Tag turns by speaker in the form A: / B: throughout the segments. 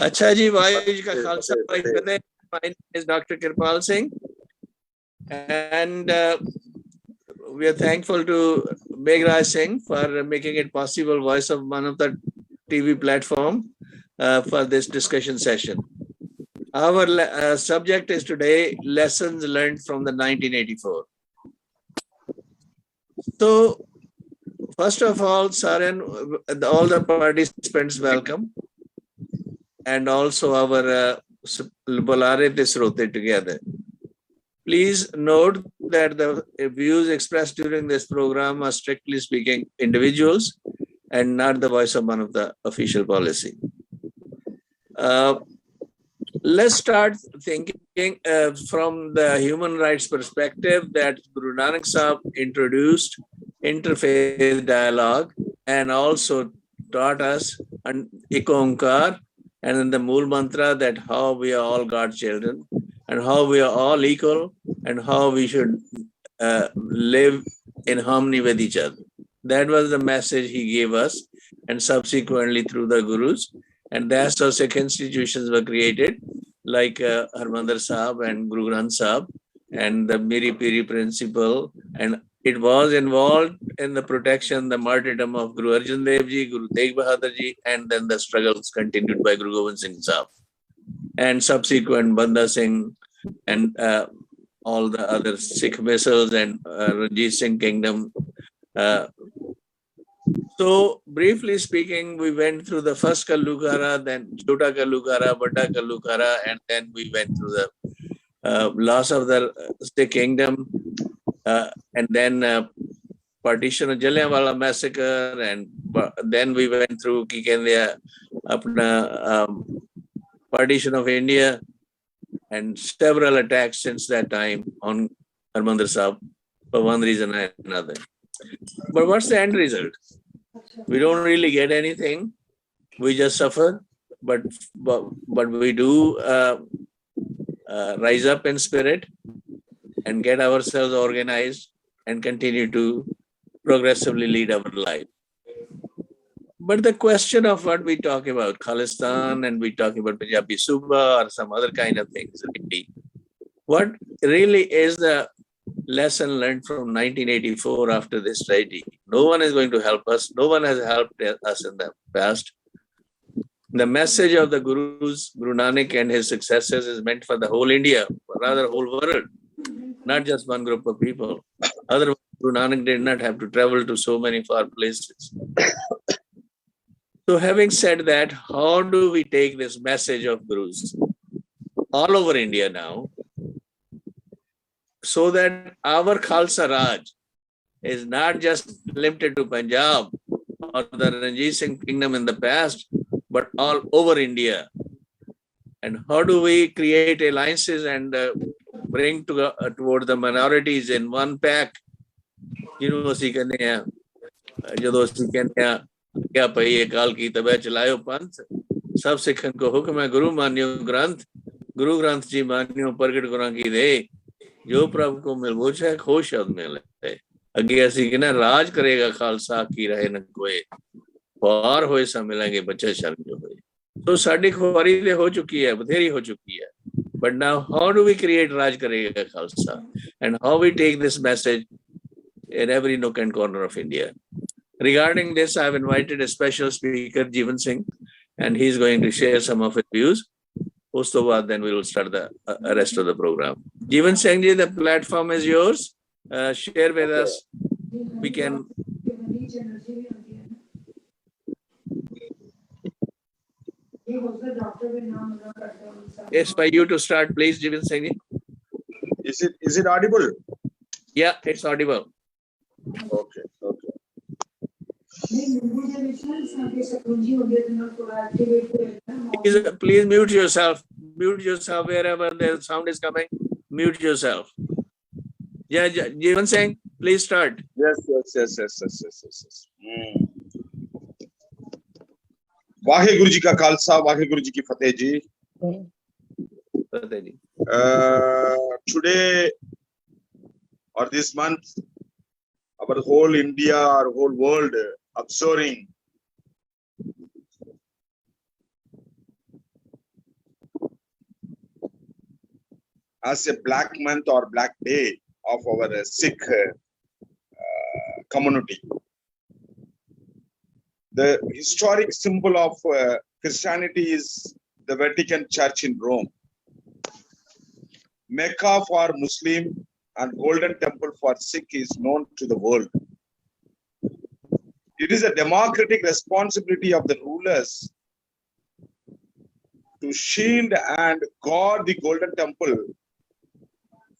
A: अच्छा जी, वाहिगुरू जी का खालसा वाहिगुरू जी की फतेह. My name is Dr. Kirpal Singh, and we are thankful to Meghraj Singh for making it possible, voice of one of the TV platform for this discussion session. Our subject is today lessons learned from the 1984. So, first of all, Saran, all the participants welcome, and also our Bolare Tisrote together. Please note that the views expressed during this program are strictly speaking individuals and not the voice of one of the official policy. Let's start thinking from the human rights perspective that Guru Nanak Sahib introduced interfaith dialogue and also taught us an Ikonkar and in the Mool Mantra that how we are all God's children and how we are all equal and how we should live in harmony with each other. That was the message he gave us, and subsequently through the Gurus. And that's how Sikh institutions were created, like Harminder Sahib and Guru Granth Sahib and the Miri Piri principle. And it was involved in the protection, the martyrdom of Guru Arjan Dev Ji, Guru Tegh Bahadur Ji, and then the struggles continued by Guru Gobind Singh Sahib and subsequent Banda Singh and all the other Sikh missiles and Ranjit Singh Kingdom. So briefly speaking, we went through the first Kalukara, then Chota Kalukara, Bada Kalukara, and then we went through the loss of the Sikh Kingdom, and then partition of Jallianwala massacre, and then we went through partition of India, and several attacks since that time on Harminder Sahib for one reason or another. But what's the end result? We don't really get anything. We just suffer, but we do rise up in spirit and get ourselves organized and continue to progressively lead our life. But the question of what we talk about, Khalistan, and we talk about Punjabi Suba or some other kind of things, what really is the lesson learned from 1984 after this tragedy? No one is going to help us. No one has helped us in the past. The message of the Gurus, Guru Nanak and his successors is meant for the whole India, or rather whole world, not just one group of people. Otherwise, Guru Nanak did not have to travel to so many far places. So having said that, how do we take this message of Gurus all over India now, so that our Khalsa Raj is not just limited to Punjab or the Ranjit Singh Kingdom in the past, but all over India? And how do we create alliances and bring toward the minorities in one pack? ਅਸੀਂ ਕਹਿੰਦੇ ਆ ਜਦੋਂ ਅਸੀਂ ਕਹਿੰਦੇ ਆ क्या पई काल की तबे चलायो पंथ सब सिखन को हुक्म है गुरु मान्यो ग्रंथ गुरु ग्रंथ जी मान्यो प्रगट गुरां की दे जो प्रभु को मिल बुझे खोश शब्द मिले अगे असी कहना राज करेगा खालसा की रहे न कोई पार होए सा मिलेंगे बच्चे शर्म जो होए तो साडी खुआरी ते हो चुकी है बथेरी हो चुकी है but now how do we create Raj Karega Khalsa and how we take this message in every nook and corner of India? Regarding this, I have invited a special speaker, Jeevan Singh, and he's going to share some of his views. Then we will start the rest of the program. Jeevan Singh ji, the platform is yours. Share with us. We can. It's by you to start, please, Jeevan Singh ji.
B: Is it audible?
A: Yeah, it's audible.
B: Okay.
A: Please mute yourself. Mute yourself wherever the sound is coming. Mute yourself. Yeah, Jeevan Singh, please start.
B: Yes. Waheguru ji का खालसा वाहेगुरु जी की फतेह जी. Today or this month, our whole India, our whole world observing as a black month or black day of our Sikh community. The historic symbol of Christianity is the Vatican Church in Rome, Mecca for Muslim and Golden Temple for Sikh is known to the world. It is a democratic responsibility of the rulers to shield and guard the Golden Temple,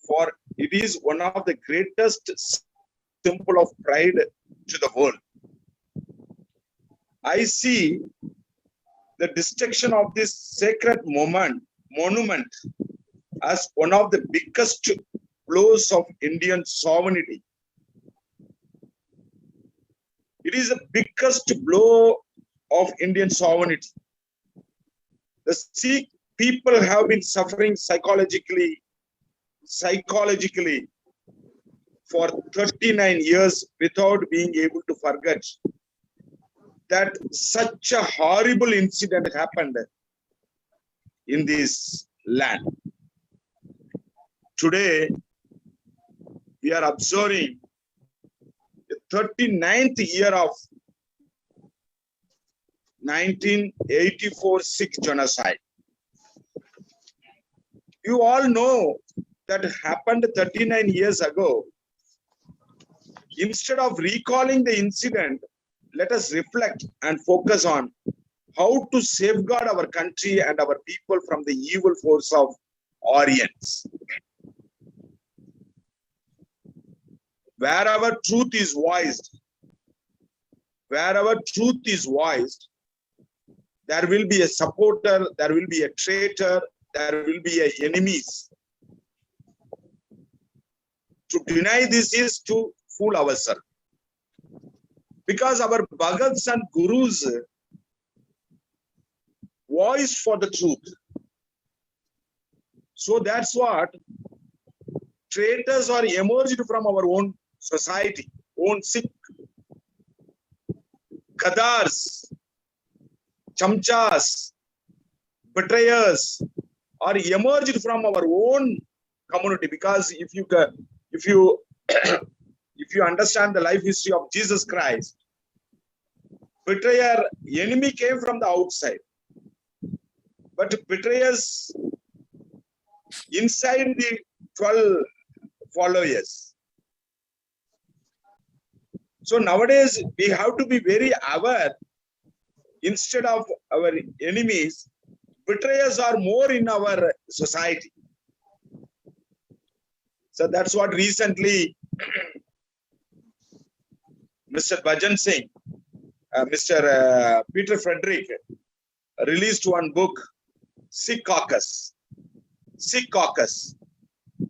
B: for it is one of the greatest symbol of pride to the world. I see the destruction of this sacred monument as one of the biggest blows of Indian sovereignty. It is the biggest blow of Indian sovereignty. The Sikh people have been suffering psychologically for 39 years without being able to forget that such a horrible incident happened in this land. Today, we are observing the 39th year of 1984 Sikh genocide. You all know that happened 39 years ago. Instead of recalling the incident, let us reflect and focus on how to safeguard our country and our people from the evil force of Aryans. Wherever truth is voiced, there will be a supporter, there will be a traitor, there will be enemies. To deny this is to fool ourselves. Because our Bhagats and Gurus voiced for the truth. So that's what traitors are emerged from our own society, own Sikh. Gadars, chamchas, betrayers are emerged from our own community. Because if you understand the life history of Jesus Christ, betrayer, enemy came from the outside, but betrayers inside the 12 followers. So nowadays we have to be very aware. Instead of our enemies, betrayers are more in our society. So that's what recently Mr. Bhajan Singh, Mr. Peter Frederick released one book, Sikh Caucus.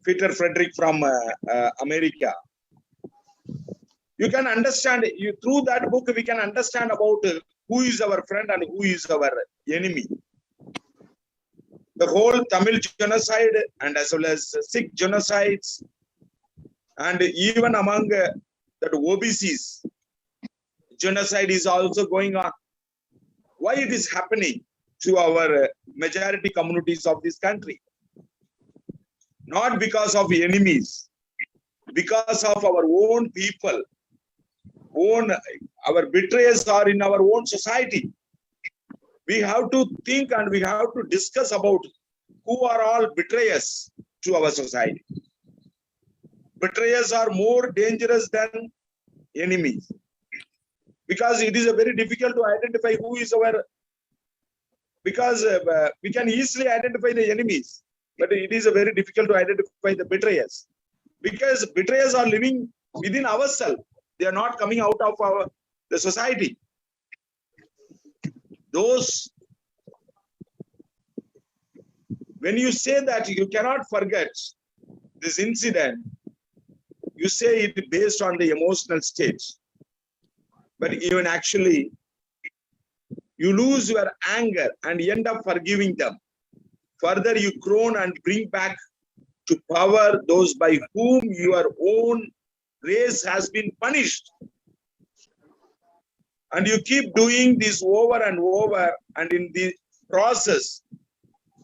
B: Peter Frederick from America. You can understand, through that book, we can understand about who is our friend and who is our enemy. The whole Tamil genocide and as well as Sikh genocides, and even among that OBCs, genocide is also going on. Why it is happening to our majority communities of this country? Not because of enemies, because of our own people. Our betrayers are in our own society. We have to think and we have to discuss about who are all betrayers to our society. Betrayers are more dangerous than enemies, because it is very difficult to identify who is our, because we can easily identify the enemies, but it is very difficult to identify the betrayers, because betrayers are living within ourselves. They are not coming out of the society. When you say that you cannot forget this incident, you say it based on the emotional state. But even actually, you lose your anger and end up forgiving them. Further, you groan and bring back to power those by whom your own race has been punished. And you keep doing this over and over, and in the process,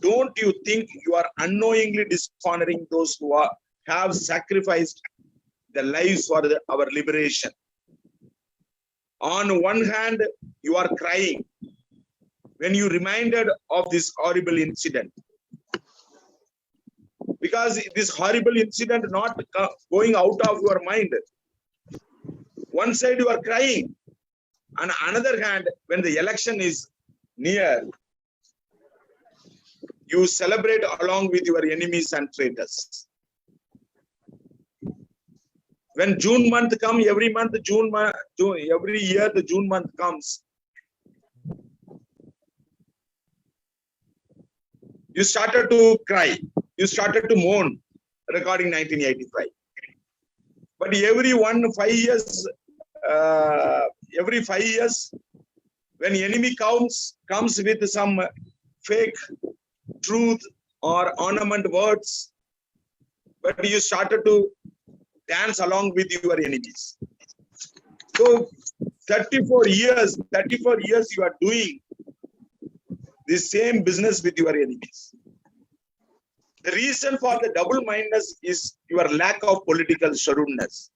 B: don't you think you are unknowingly dishonoring those who have sacrificed their lives for our liberation? On one hand, you are crying when you reminded of this horrible incident, because this horrible incident not going out of your mind. One side you are crying, on another hand, when the election is near, you celebrate along with your enemies and traitors. When June month comes, every month, every year the June month comes, you started to cry, you started to mourn regarding 1985. But every 5 years, when enemy comes with some fake truth or ornament words, but you started to dance along with your enemies. So 34 years you are doing the same business with your enemies. The reason for the double-mindedness is your lack of political shrewdness.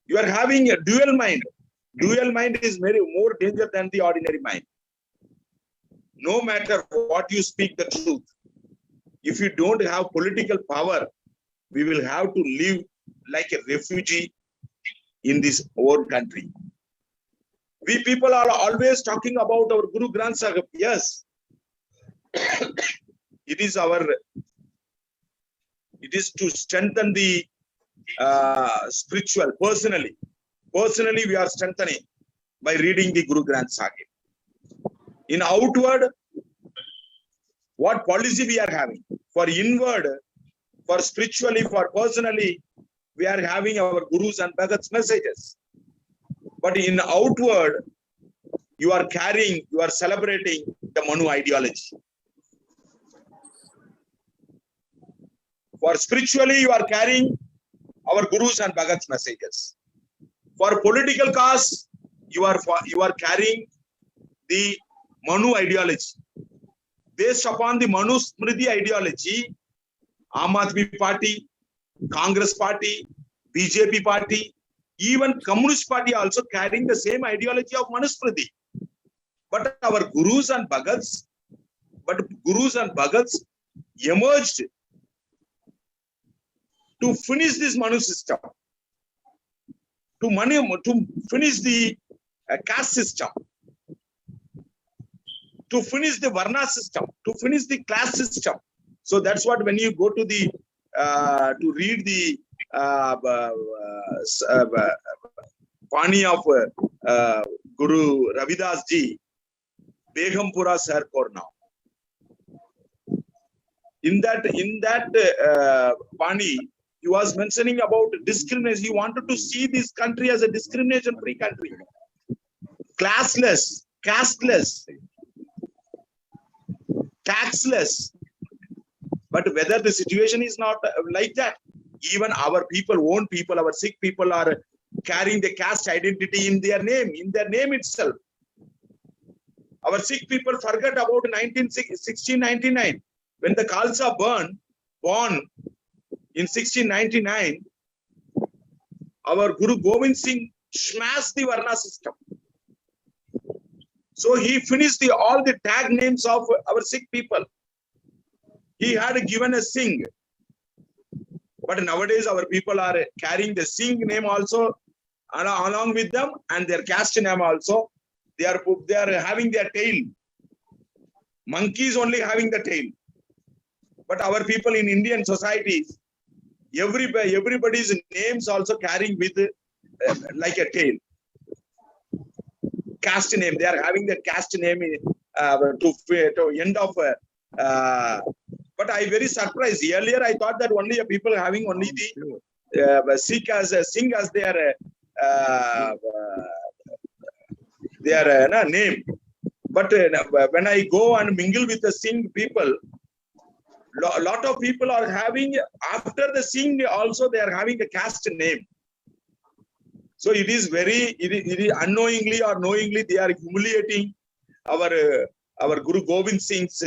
B: You are having a dual mind. Dual mind is more dangerous than the ordinary mind. No matter what you speak the truth, if you don't have political power, we will have to live like a refugee in this old country. We people are always talking about our Guru Granth Sahib. Yes, it is to strengthen the spiritual. Personally, we are strengthening by reading the Guru Granth Sahib. In outward, what policy we are having? For inward, for spiritually, for personally, we are having our Gurus and Bhagat's messages. But in outward, you are celebrating the Manu ideology. For spiritually, you are carrying our Gurus and Bhagat's messages. For political cause, you are carrying the Manu ideology. Based upon the Manu Smriti ideology, Aam Aadmi Party, Congress Party, BJP Party, even Communist Party also carrying the same ideology of Manu Smriti. But our Gurus and Bhagats emerged to finish this Manu system, to finish the caste system, to finish the Varna system, to finish the class system. So that's what when you go to the to read the Pani of Guru Ravidas ji, Begumpura Sarkor now. In that Pani, he was mentioning about discrimination. He wanted to see this country as a discrimination-free country, classless, casteless, taxless. But whether the situation is not like that, even our people, own people, our Sikh people are carrying the caste identity in their name itself. Our Sikh people forget about 1699 when the Khalsa born in 1699. Our Guru Gobind Singh smashed the Varna system. So he finished all the tag names of our Sikh people. He had given a Singh. But nowadays our people are carrying the Singh name also along with them, and their caste name also. They are having their tail. Monkeys only having the tail. But our people in Indian societies, everybody's names also carrying with like a tail. Caste name. They are having the caste name to end of. But I very surprised. Earlier I thought that only people having only the Sikh as Singh as their name. But when I go and mingle with the Singh people, a lot of people are having, after the Singh also they are having a caste name. So it is unknowingly or knowingly they are humiliating our Guru Gobind Singh's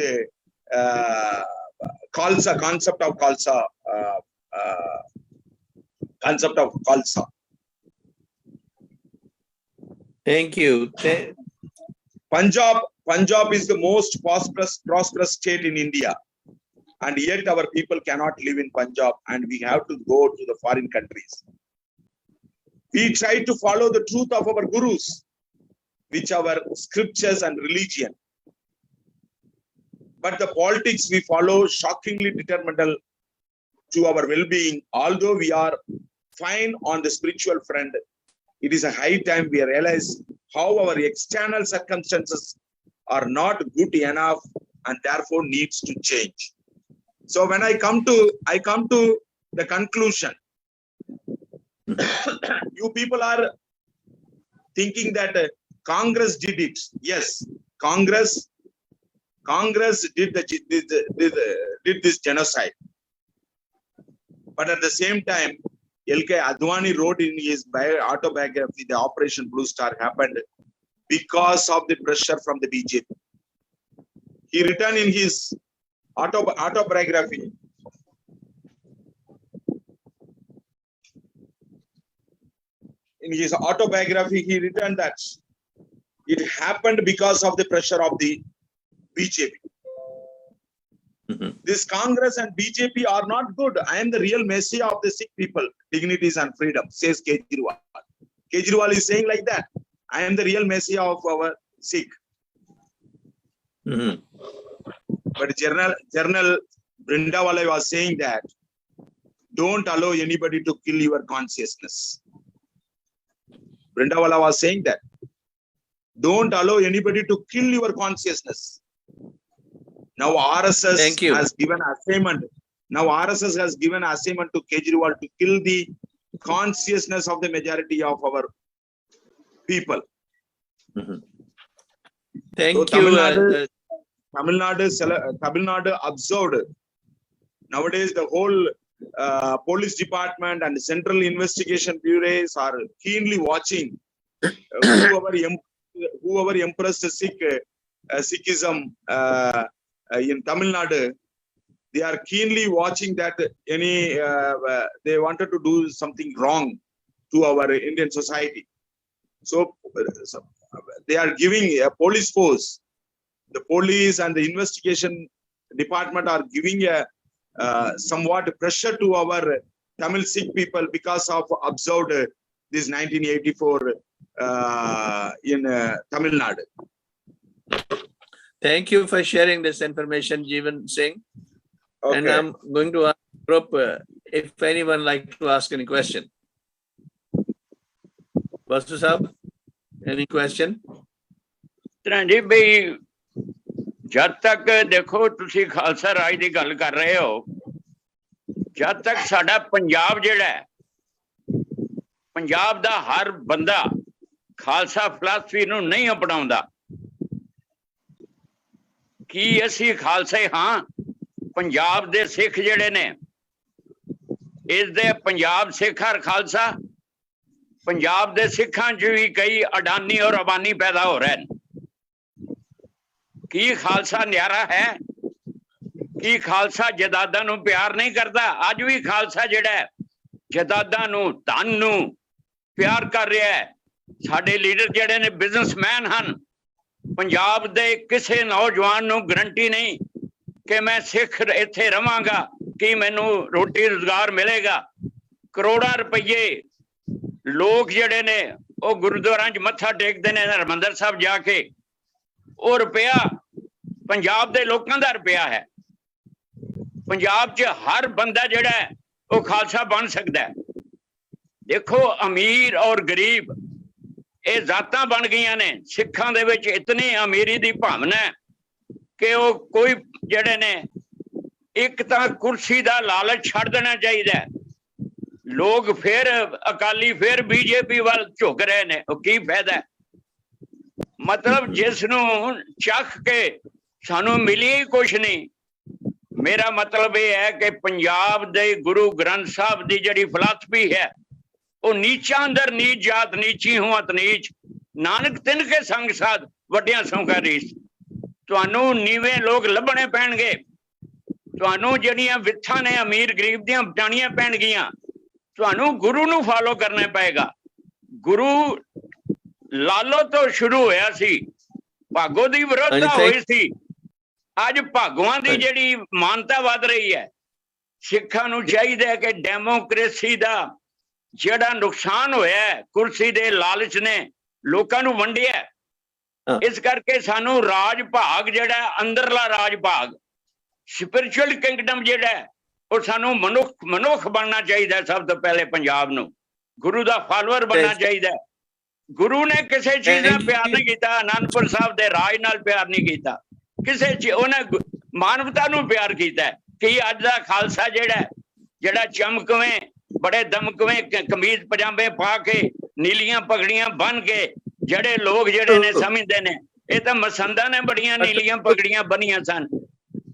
B: Khalsa, concept of Khalsa, concept of Khalsa.
A: Thank you.
B: Punjab is the most prosperous state in India, and yet our people cannot live in Punjab, and we have to go to the foreign countries. We try to follow the truth of our gurus, which our scriptures and religion. But the politics we follow shockingly detrimental to our well-being. Although we are fine on the spiritual front, it is a high time we realize how our external circumstances are not good enough and therefore needs to change. So when I come to the conclusion, you people are thinking that Congress did it. Yes, Congress did this genocide. But at the same time, L.K. Advani wrote in his autobiography, the Operation Blue Star happened because of the pressure from the BJP. He written in his autobiography, he written that it happened because of the pressure of the BJP. This Congress and BJP are not good. I am the real messiah of the Sikh people, dignities and freedom, says Kejriwal. Kejriwal is saying like that. I am the real messiah of our Sikh. But General Brindawala was saying that don't allow anybody to kill your consciousness. Brindawala was saying that don't allow anybody to kill your consciousness. Now RSS has given assignment. Now RSS has given assignment to Kejriwal to kill the consciousness of the majority of our people.
A: Thank you.
B: Tamil Nadu observed. Nowadays, the whole police department and central investigation bureaus are keenly watching whoever impressed Sikhism in Tamil Nadu. They are keenly watching that they wanted to do something wrong to our Indian society. So they are giving a police force. The police and the investigation department are giving a somewhat pressure to our Tamil Sikh people because of observed this 1984 in Tamil Nadu.
A: Thank you for sharing this information, Jeevan Singh.
B: Okay.
A: And I'm going to ask the group if anyone like to ask any question. Vasu Sahab, any question?
C: जी भाई जब तक देखो तुसी खालसा राज की गल कर रहे हो जब तक साडा पंजाब जिहड़ा है पंजाब दा हर बंदा खालसा फिलासफी नूं नहीं अपनाउंदा कि असी खालसा हाँ पंजाब दे सिख जिहड़े ने इस दे पंजाब सिख हर खालसा पंजाब दे सिखां च भी कई अडानी और अबानी पैदा हो रहे हैं की खालसा न्यारा है की खालसा जदादा नूं प्यार नहीं करता अज भी खालसा जिहड़ा है जदादा नूं धन नूं प्यार कर रहा है साडे लीडर जिहड़े ने बिजनेसमैन हन पंजाब दे किसी नौजवान नूं गारंटी नहीं कि मैं सिख इत्थे रवांगा कि मैनूं रोटी रोजगार मिलेगा करोड़ां रुपये लोग जिहड़े ने वो गुरुद्वारां च मत्था टेकदे ने हरमंदर साहब जाके वो रुपया पंजाब दे लोकां दा रुपया है पंजाब च हर बंदा जिहड़ा है वो खालसा बन सकदा है देखो अमीर और गरीब ये जातां बन गईयां ने सिखां दे विच इतनी अमीरी दी भावना है कि वो कोई जिहड़े ने एक तां कुर्सी दा लालच छड्ड देना चाहिए लोग फिर अकाली फिर बीजेपी वाल झुक रहे ने की फायदा है मतलब जिसनूं चख के सानू मिली ही कुछ नहीं मेरा मतलब यह है कि पंजाब दे गुरु ग्रंथ साहब की जिहड़ी फिलासफी है वो नीचा अंदर नीच जात नीची हुआ नीच नानक तिनके संग साध वड्डियां सौंका रीस ਤੁਹਾਨੂੰ ਨੀਵੇਂ ਲੋਕ ਲੱਭਣੇ ਪੈਣਗੇ, ਤੁਹਾਨੂੰ ਜਿਹੜੀਆਂ ਵਿਥਾਂ ਨੇ ਅਮੀਰ ਗਰੀਬ ਦੀਆਂ ਵਟਾਣੀਆਂ ਪੈਣਗੀਆਂ, ਤੁਹਾਨੂੰ ਗੁਰੂ ਨੂੰ ਫਾਲੋ ਕਰਨਾ ਪਏਗਾ। ਗੁਰੂ ਲਾਲੋ ਤੋਂ ਸ਼ੁਰੂ ਹੋਇਆ ਸੀ, ਭਾਗੋ ਦੀ ਵਿਰੋਧਤਾ ਹੋਈ ਸੀ, ਅੱਜ ਭਾਗੋਆਂ ਦੀ ਜਿਹੜੀ ਮਾਨਤਾ ਵੱਧ ਰਹੀ ਹੈ। ਸਿੱਖਾਂ ਨੂੰ ਚਾਹੀਦਾ ਹੈ ਕਿ ਡੈਮੋਕ੍ਰੇਸੀ ਦਾ ਜਿਹੜਾ ਨੁਕਸਾਨ ਹੋਇਆ ਕੁਰਸੀ ਦੇ ਲਾਲਚ ਨੇ ਲੋਕਾਂ ਨੂੰ ਵੰਡਿਆ, ਇਸ ਕਰਕੇ ਸਾਨੂੰ ਰਾਜ ਭਾਗ ਜਿਹੜਾ ਅੰਦਰਲਾ ਰਾਜ ਭਾਗ ਸਪਿਰਿਚੁਅਲ ਕਿੰਗਡਮ ਜਿਹੜਾ ਉਹ ਸਾਨੂੰ ਮਨੁੱਖ ਬਣਨਾ ਚਾਹੀਦਾ। ਸਭ ਤੋਂ ਪਹਿਲੇ ਪੰਜਾਬ ਨੂੰ ਗੁਰੂ ਦਾ ਫਾਲੋਅਰ ਬਣਨਾ ਚਾਹੀਦਾ। ਗੁਰੂ ਨੇ ਕਿਸੇ ਚੀਜ਼ ਨਾਲ ਪਿਆਰ ਨਹੀਂ ਕੀਤਾ, ਅਨੰਦਪੁਰ ਸਾਹਿਬ ਦੇ ਰਾਜ ਨਾਲ ਪਿਆਰ ਨਹੀਂ ਕੀਤਾ, ਕਿਸੇ ਚ ਉਹਨੇ ਮਾਨਵਤਾ ਨੂੰ ਪਿਆਰ ਕੀਤਾ। ਕਿ ਅੱਜ ਦਾ ਖਾਲਸਾ ਜਿਹੜਾ ਚਮਕਵੇਂ ਬੜੇ ਦਮਕਵੇਂ ਕਮੀਜ਼ ਪਜਾਮੇ ਪਾ ਕੇ ਨੀਲੀਆਂ ਪਗੜੀਆਂ ਬੰਨ ਕੇ ਜਿਹੜੇ ਲੋਕ ਜਿਹੜੇ ਨੇ ਸਮਝਦੇ ਨੇ ਇਹ ਤਾਂ ਮਸੰਦਾਂ ਨੇ ਬੜੀਆਂ ਨੀਲੀਆਂ ਪਗੜੀਆਂ ਬੰਨੀਆਂ ਸਨ।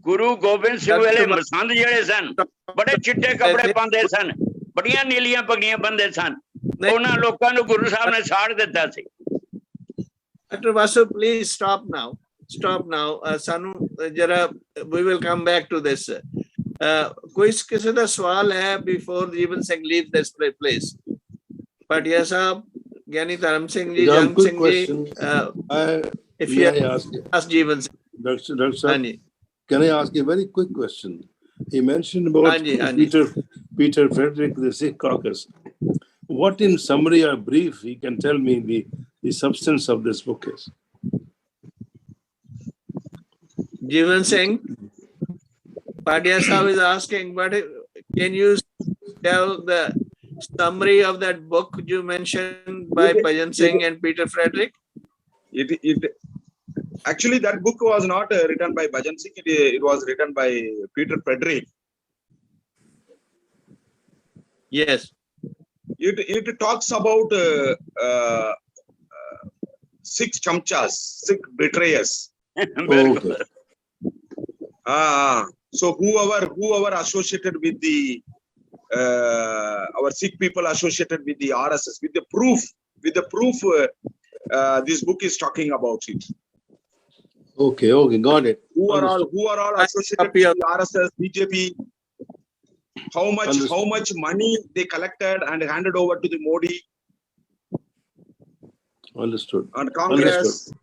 C: ਗੁਰੂ ਗੋਬਿੰਦ ਸਿੰਘ ਵੇਲੇ ਮਸੰਦ ਜਿਹੜੇ ਸਨ ਬੜੇ ਚਿੱਟੇ ਕੱਪੜੇ ਪਾਉਂਦੇ ਸਨ, ਬੜੀਆਂ ਨੀਲੀਆਂ ਪਗੜੀਆਂ ਬੰਨਦੇ ਸਨ, ਉਹਨਾਂ ਲੋਕਾਂ ਨੂੰ ਗੁਰੂ ਸਾਹਿਬ ਨੇ ਸਾੜ ਦਿੱਤਾ ਸੀ।
A: Dr. Vasu, please stop now. Stop now. ਸਾਨੂੰ ਜਰਾ we will come back to this. ਕੋਈ ਕਿਸੇ ਦਾ ਸਵਾਲ ਹੈ before Jeevan Singh leave this place? Patia ਸਾਹਿਬ, ਗਿਆਨੀ ਧਰਮ Singh ji, Jang Singh ji, if you ask Jeevan Singh.
D: Dr. Sir, can I ask a very quick question? He mentioned about Peter Frederick, the Sikh caucus. What in summary or brief he can tell me the substance of this book is?
A: Jeevan Singh, Padia Sahib is asking, but can you tell the summary of that book you mentioned by Bhajan Singh and Peter Frederick?
B: Actually, that book was not written by Bhajan Singh. It was written by Peter Frederick.
A: Yes.
B: It talks about Sikh chamchas, Sikh betrayers.
D: Okay.
B: So whoever associated with the our Sikh people associated with the RSS, with the proof, this book is talking about it.
D: Okay, got it.
B: Who are all associated with the RSS, BJP? How much money they collected and handed over to the Modi?
D: Understood.
B: And Congress.
D: Understood.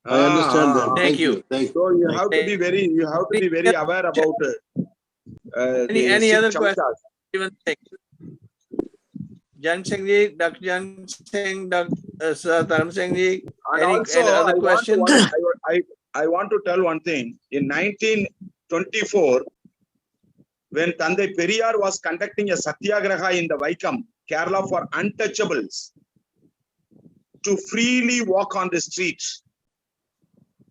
D: I understand that.
A: Thank you.
B: So you have to be very aware about
A: any other
B: Sikh
A: question?
B: chamchas.
A: Jeevan Singh. Jang Singh ji, Dr. Jang Singh, Dr. Dharam Singh ji, any other questions?
B: I want to tell one thing. In 1924, when Tandai Periyar was conducting a satyagraha in the Vaikam, Kerala, for untouchables to freely walk on the streets,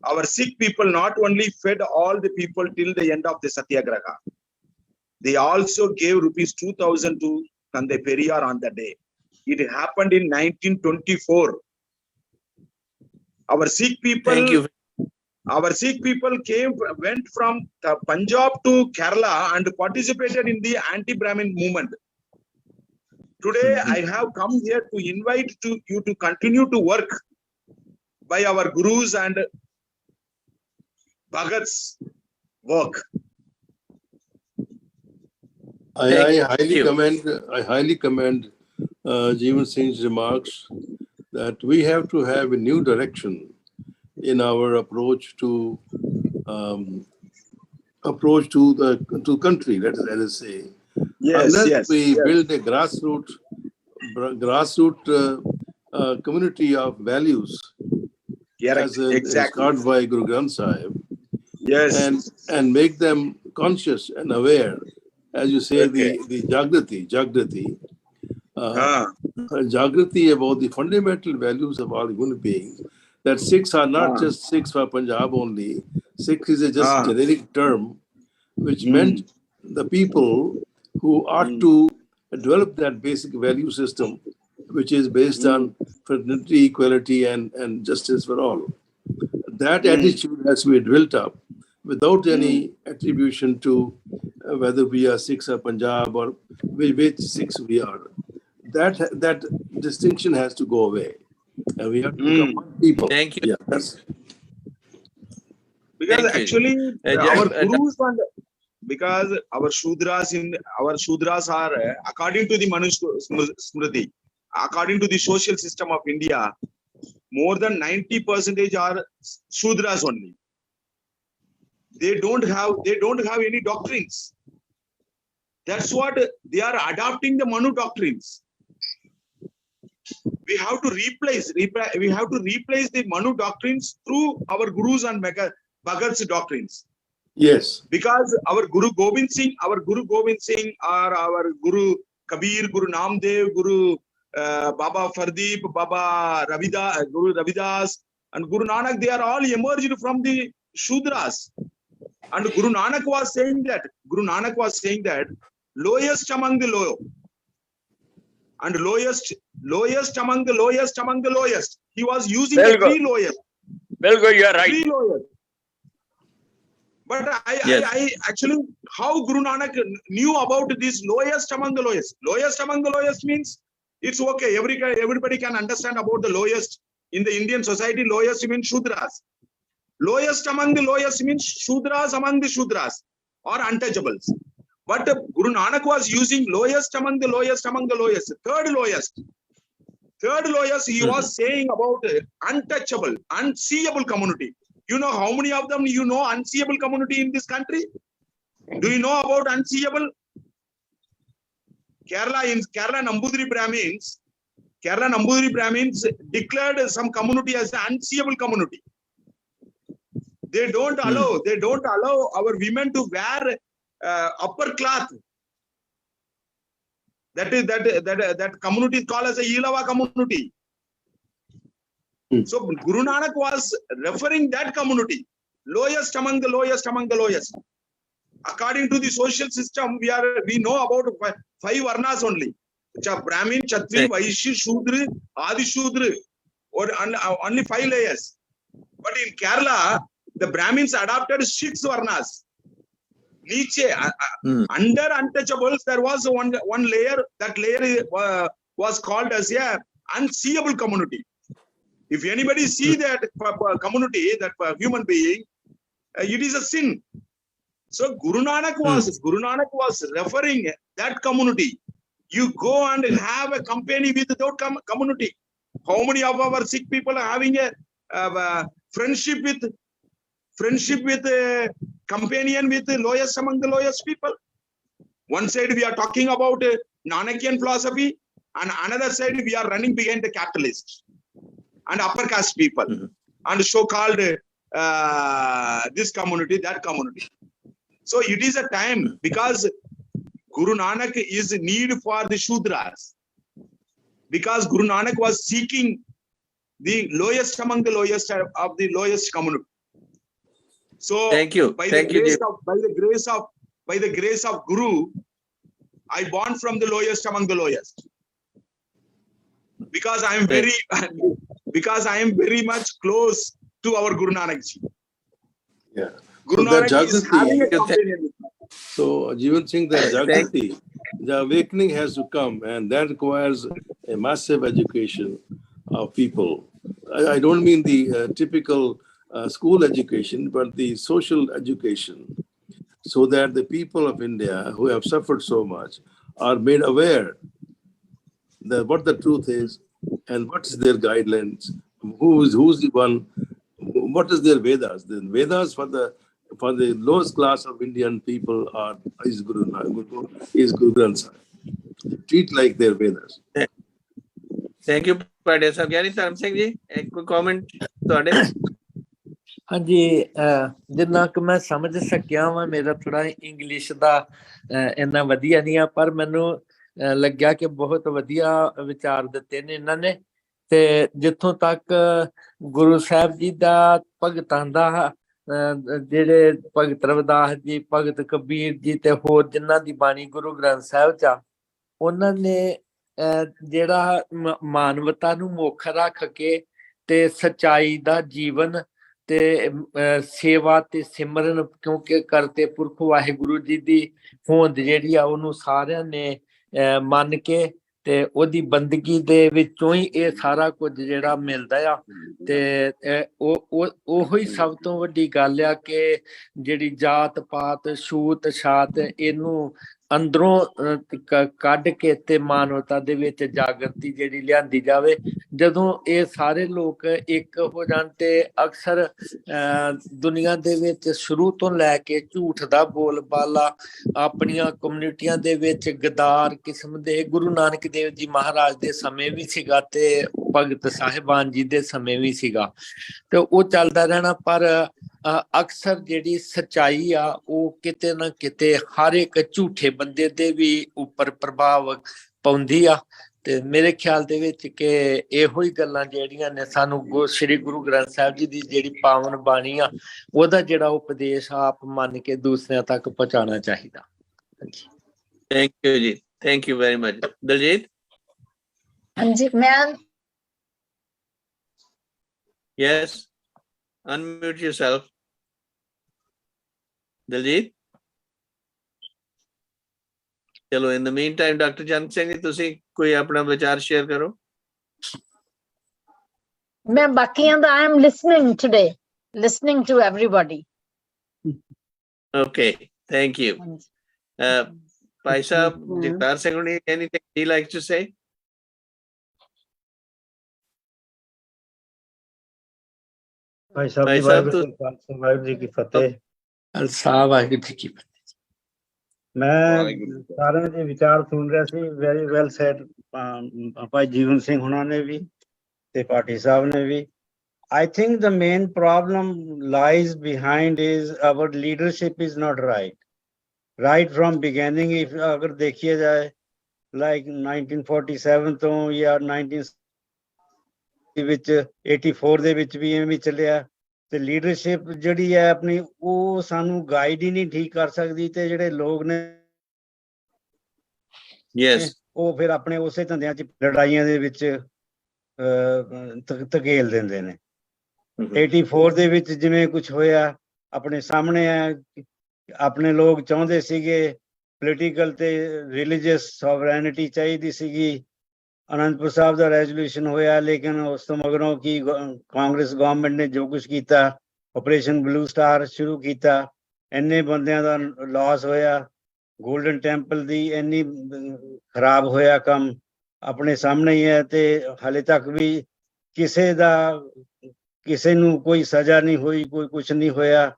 B: our Sikh people not only fed all the people till the end of the satyagraha, they also gave rupees 2,000 to Tandai Periyar on the day. It happened in 1924. Our Sikh people.
A: Thank you.
B: Our Sikh people went from Punjab to Kerala and participated in the anti-Brahmin movement. Today, I have come here to invite you to continue to work by our gurus and Bhagat's work.
D: I highly commend Jeevan Singh's remarks that we have to have a new direction in our approach to the country. Let us say, unless we build a grassroots community of values, as called by Guru Granth Sahib, and make them conscious and aware, as you say, the Jagrati about the fundamental values of all human beings. That Sikhs are not just Sikhs for Punjab only. Sikh is a just generic term, which meant the people who ought to develop that basic value system, which is based on fraternity, equality, and justice for all. That attitude has to be built up without any attribution to whether we are Sikhs or Punjab or which Sikhs we are. That distinction has to go away. And we have to become one people.
A: Thank you.
D: Yeah,
B: Because
A: Thank you.
B: actually
A: Jack,
B: our gurus and because our Shudras are according to the Manu Smriti, according to the social system of India, more than 90% are Shudras only. They don't have any doctrines. That's what they are adopting, the Manu doctrines. We have to replace the Manu doctrines through our gurus and Bhagat's doctrines.
D: Yes.
B: Because our Guru Gobind Singh, or our Guru Kabir, Guru Namdev, Guru Baba Fardeep, Baba Guru Ravidas, and Guru Nanak, they are all emerged from the Shudras. And Guru Nanak was saying that lowest among the low, and lowest among the lowest. He was using the three lowest.
C: Bilkul, you are right.
B: Three lowest. But I actually, how Guru Nanak knew about this lowest among the lowest? Lowest among the lowest means it's okay. Everybody can understand about the lowest in the Indian society. Lowest means Shudras. Lowest among the lowest means Shudras among the Shudras or untouchables. But Guru Nanak was using lowest among the lowest, third lowest. He was saying about untouchable, unseeable community. You know how many of them unseeable community in this country? Do you know about unseeable? Kerala Nambudiri Brahmins declared some community as an unseeable community. They don't allow our women to wear upper cloth. That community is called as a Ilava community. So Guru Nanak was referring that community, lowest among the lowest. According to the social system, we know about 5 varnas only. Brahmin, Kshatri, Vaishya, Shudra, Adi Shudra, or only 5 layers. But in Kerala, the Brahmins adopted 6 varnas. Niche, under untouchables, there was one layer. That layer was called as a unseeable community. If anybody see that community, that human being, it is a sin. So Guru Nanak was referring that community. You go and have a company with that community. How many of our Sikh people are having a friendship with a companion with the lowest among the lowest people? One side we are talking about Nanakian philosophy, and another side we are running behind the capitalists and upper caste people, and so-called this community, that community. So it is a time, because Guru Nanak is need for the Shudras, because Guru Nanak was seeking the lowest among the lowest of the lowest community. So
A: thank you.
B: By the grace of Guru, I born from the lowest among the lowest. Because I am very much close to our Guru Nanak ji.
D: Yeah.
B: Guru Nanak is having a companion.
D: So Jeevan Singh, the Jagrati, the awakening has to come, and that requires a massive education of people. I don't mean the typical school education, but the social education, so that the people of India who have suffered so much are made aware that what the truth is and what is their guidelines, who's the one, what is their Vedas. The Vedas for the lowest class of Indian people is Guru Granth Sahib. Treat like their Vedas.
A: Thank you, Padre Sahib. Gyani Dharm Singh ji, ek koi comment ਤੁਹਾਡੇ?
E: ਹਾਂਜੀ, ਜਿੰਨਾ ਕਿ ਮੈਂ ਸਮਝ ਸਕਿਆ ਵਾਂ, ਮੇਰਾ ਥੋੜਾ ਇੰਗਲਿਸ਼ ਦਾ ਇੰਨਾ ਵਧੀਆ ਨਹੀਂ ਆ, ਪਰ ਮੈਨੂੰ ਲੱਗਿਆ ਕਿ ਬਹੁਤ ਵਧੀਆ ਵਿਚਾਰ ਦਿੱਤੇ ਨੇ ਇਹਨਾਂ ਨੇ। ਤੇ ਜਿੱਥੋਂ ਤੱਕ ਗੁਰੂ ਸਾਹਿਬ ਜੀ ਦਾ ਭਗਤਾਂ ਦਾ, ਜਿਹੜੇ ਭਗਤ ਰਵਿਦਾਸ ਜੀ, ਭਗਤ ਕਬੀਰ ਜੀ ਤੇ ਹੋਰ ਜਿਨ੍ਹਾਂ ਦੀ ਬਾਣੀ ਗੁਰੂ ਗ੍ਰੰਥ ਸਾਹਿਬ ਚ ਆ, ਉਹਨਾਂ ਨੇ ਜਿਹੜਾ ਮਾਨਵਤਾ ਨੂੰ ਮੁੱਖ ਰੱਖ ਕੇ ਤੇ ਸੱਚਾਈ ਦਾ ਜੀਵਨ ਤੇ ਸੇਵਾ ਤੇ ਸਿਮਰਨ, ਕਿਉਂਕਿ ਕਰਤੇ ਪੁਰਖ ਵਾਹਿਗੁਰੂ ਜੀ ਦੀ ਹੋਂਦ ਜਿਹੜੀ ਆ ਉਹਨੂੰ ਸਾਰਿਆਂ ਨੇ ਮੰਨ ਕੇ ਤੇ ਉਹਦੀ ਬੰਦਗੀ ਦੇ ਵਿੱਚੋਂ ਹੀ ਇਹ ਸਾਰਾ ਕੁਝ ਜਿਹੜਾ ਮਿਲਦਾ ਆ। ਤੇ ਉਹੋ ਹੀ ਸਭ ਤੋਂ ਵੱਡੀ ਗੱਲ ਆ ਕਿ ਜਿਹੜੀ ਜਾਤ ਪਾਤ ਛੂਤ ਛਾਤ ਇਹਨੂੰ ਅੰਦਰੋਂ ਕੱਢ ਕੇ ਤੇ ਮਾਨਵਤਾ ਦੇ ਵਿੱਚ ਜਾਗਰਤੀ ਜਿਹੜੀ ਲਿਆਂਦੀ ਜਾਵੇ। ਜਦੋਂ ਇਹ ਸਾਰੇ ਲੋਕ ਇੱਕ ਹੋ ਜਾਣ ਤੇ ਅਕਸਰ ਦੁਨੀਆ ਦੇ ਵਿੱਚ ਸ਼ੁਰੂ ਤੋਂ ਲੈ ਕੇ ਝੂਠ ਦਾ ਬੋਲਬਾਲਾ ਆਪਣੀਆਂ ਕਮਿਊਨਿਟੀਆਂ ਦੇ ਵਿੱਚ ਗਦਾਰ ਕਿਸਮ ਦੇ, ਗੁਰੂ ਨਾਨਕ ਦੇਵ ਜੀ ਮਹਾਰਾਜ ਦੇ ਸਮੇਂ ਵੀ ਸੀਗਾ ਤੇ ਭਗਤ ਸਾਹਿਬਾਨ ਜੀ ਦੇ ਸਮੇਂ ਵੀ ਸੀਗਾ, ਤੇ ਉਹ ਚੱਲਦਾ ਰਹਿਣਾ। ਪਰ ਅਕਸਰ ਜਿਹੜੀ ਸੱਚਾਈ ਆ ਉਹ ਕਿਤੇ ਨਾ ਕਿਤੇ ਹਰ ਇੱਕ ਝੂਠੇ ਬੰਦੇ ਦੇ ਵੀ ਉੱਪਰ ਪ੍ਰਭਾਵ ਪਾਉਂਦੀ ਆ। ਤੇ ਮੇਰੇ ਖਿਆਲ ਦੇ ਵਿੱਚ ਕਿ ਇਹੋ ਹੀ ਗੱਲਾਂ ਜਿਹੜੀਆਂ ਨੇ ਸਾਨੂੰ ਸ੍ਰੀ ਗੁਰੂ ਗ੍ਰੰਥ ਸਾਹਿਬ ਜੀ ਦੀ ਜਿਹੜੀ ਪਾਵਨ ਬਾਣੀ ਆ ਉਹਦਾ ਜਿਹੜਾ ਉਪਦੇਸ਼ ਆਪ ਮੰਨ ਕੇ ਦੂਸਰਿਆਂ ਤੱਕ ਪਹੁੰਚਾਉਣਾ ਚਾਹੀਦਾ।
A: Thank you ji, thank you very much. Daljit?
F: ਹਾਂਜੀ ਮੈਂ
A: Yes, unmute yourself. Diljit? ਚਲੋ in the meantime doctor Chand Singh ji ਤੁਸੀਂ ਕੋਈ ਆਪਣਾ ਵਿਚਾਰ ਸ਼ੇਅਰ ਕਰੋ।
F: ਮੈਂ ਬਾਕੀਆਂ ਦਾ I am listening today, listening to everybody.
A: Okay, thank you. Bhai Sahib Jagtar Singh ਹੁਣੀ, anything he likes to say?
G: Bhai Sahib ji ਕੀ ਫਤਿਹ।
E: ਖਾਲਸਾ ਵਾਹਿਗੁਰੂ ਜੀ ਕੀ ਫਤਿਹ।
G: ਮੈਂ ਸਾਰਿਆਂ ਦੇ ਵਿਚਾਰ ਸੁਣ ਰਿਹਾ ਸੀ, ਵੈਰੀ ਵੈਲ ਸੈਡ ਭਾਈ ਜੀਵਨ ਸਿੰਘ ਹੁਣਾਂ ਨੇ ਵੀ ਤੇ ਪਾਠੀ ਸਾਹਿਬ ਨੇ ਵੀ। I think the main problem lies behind is our leadership is not right from beginning। if ਅਗਰ ਦੇਖਿਆ ਜਾਏ like 1947 ਤੋਂ ਜਾਂ 19 ਵਿੱਚ 84 ਦੇ ਵਿੱਚ ਵੀ ਐਵੇਂ ਚੱਲਿਆ, ਤੇ ਲੀਡਰਸ਼ਿਪ ਜਿਹੜੀ ਹੈ ਆਪਣੀ ਉਹ ਸਾਨੂੰ ਗਾਈਡ ਹੀ ਨਹੀਂ ਠੀਕ ਕਰ ਸਕਦੀ, ਤੇ ਜਿਹੜੇ ਲੋਕ ਨੇ ਉਹ ਫਿਰ ਆਪਣੇ ਉਸੇ ਧੰਦਿਆਂ 'ਚ ਲੜਾਈਆਂ ਦੇ ਵਿੱਚ ਧਕੇਲ ਦਿੰਦੇ ਨੇ। 84 ਦੇ ਵਿੱਚ ਜਿਵੇਂ ਕੁਝ ਹੋਇਆ ਆਪਣੇ ਸਾਹਮਣੇ ਹੈ, ਆਪਣੇ ਲੋਕ ਚਾਹੁੰਦੇ ਸੀਗੇ ਪੋਲੀਟੀਕਲ ਤੇ ਰਿਲੀਜੀਅਸ ਸੋਵਰੈਨਿਟੀ ਚਾਹੀਦੀ ਸੀਗੀ। ਅਨੰਦਪੁਰ ਸਾਹਿਬ ਦਾ ਰੈਜ਼ੋਲੂਸ਼ਨ ਹੋਇਆ, ਲੇਕਿਨ ਉਸ ਤੋਂ ਮਗਰੋਂ ਕੀ ਕਾਂਗਰਸ ਗਵਰਨਮੈਂਟ ਨੇ ਜੋ ਕੁਝ ਕੀਤਾ, ਆਪਰੇਸ਼ਨ ਬਲੂ ਸਟਾਰ ਸ਼ੁਰੂ ਕੀਤਾ, ਇੰਨੇ ਬੰਦਿਆਂ ਦਾ ਲਾਸ ਹੋਇਆ, ਗੋਲਡਨ ਟੈਂਪਲ ਦੀ ਇੰਨੀ ਖਰਾਬ ਹੋਇਆ ਕੰਮ ਆਪਣੇ ਸਾਹਮਣੇ ਹੀ ਹੈ, ਤੇ ਹਾਲੇ ਤੱਕ ਵੀ ਕਿਸੇ ਨੂੰ ਕੋਈ ਸਜ਼ਾ ਨਹੀਂ ਹੋਈ, ਕੋਈ ਕੁਝ ਨਹੀਂ ਹੋਇਆ।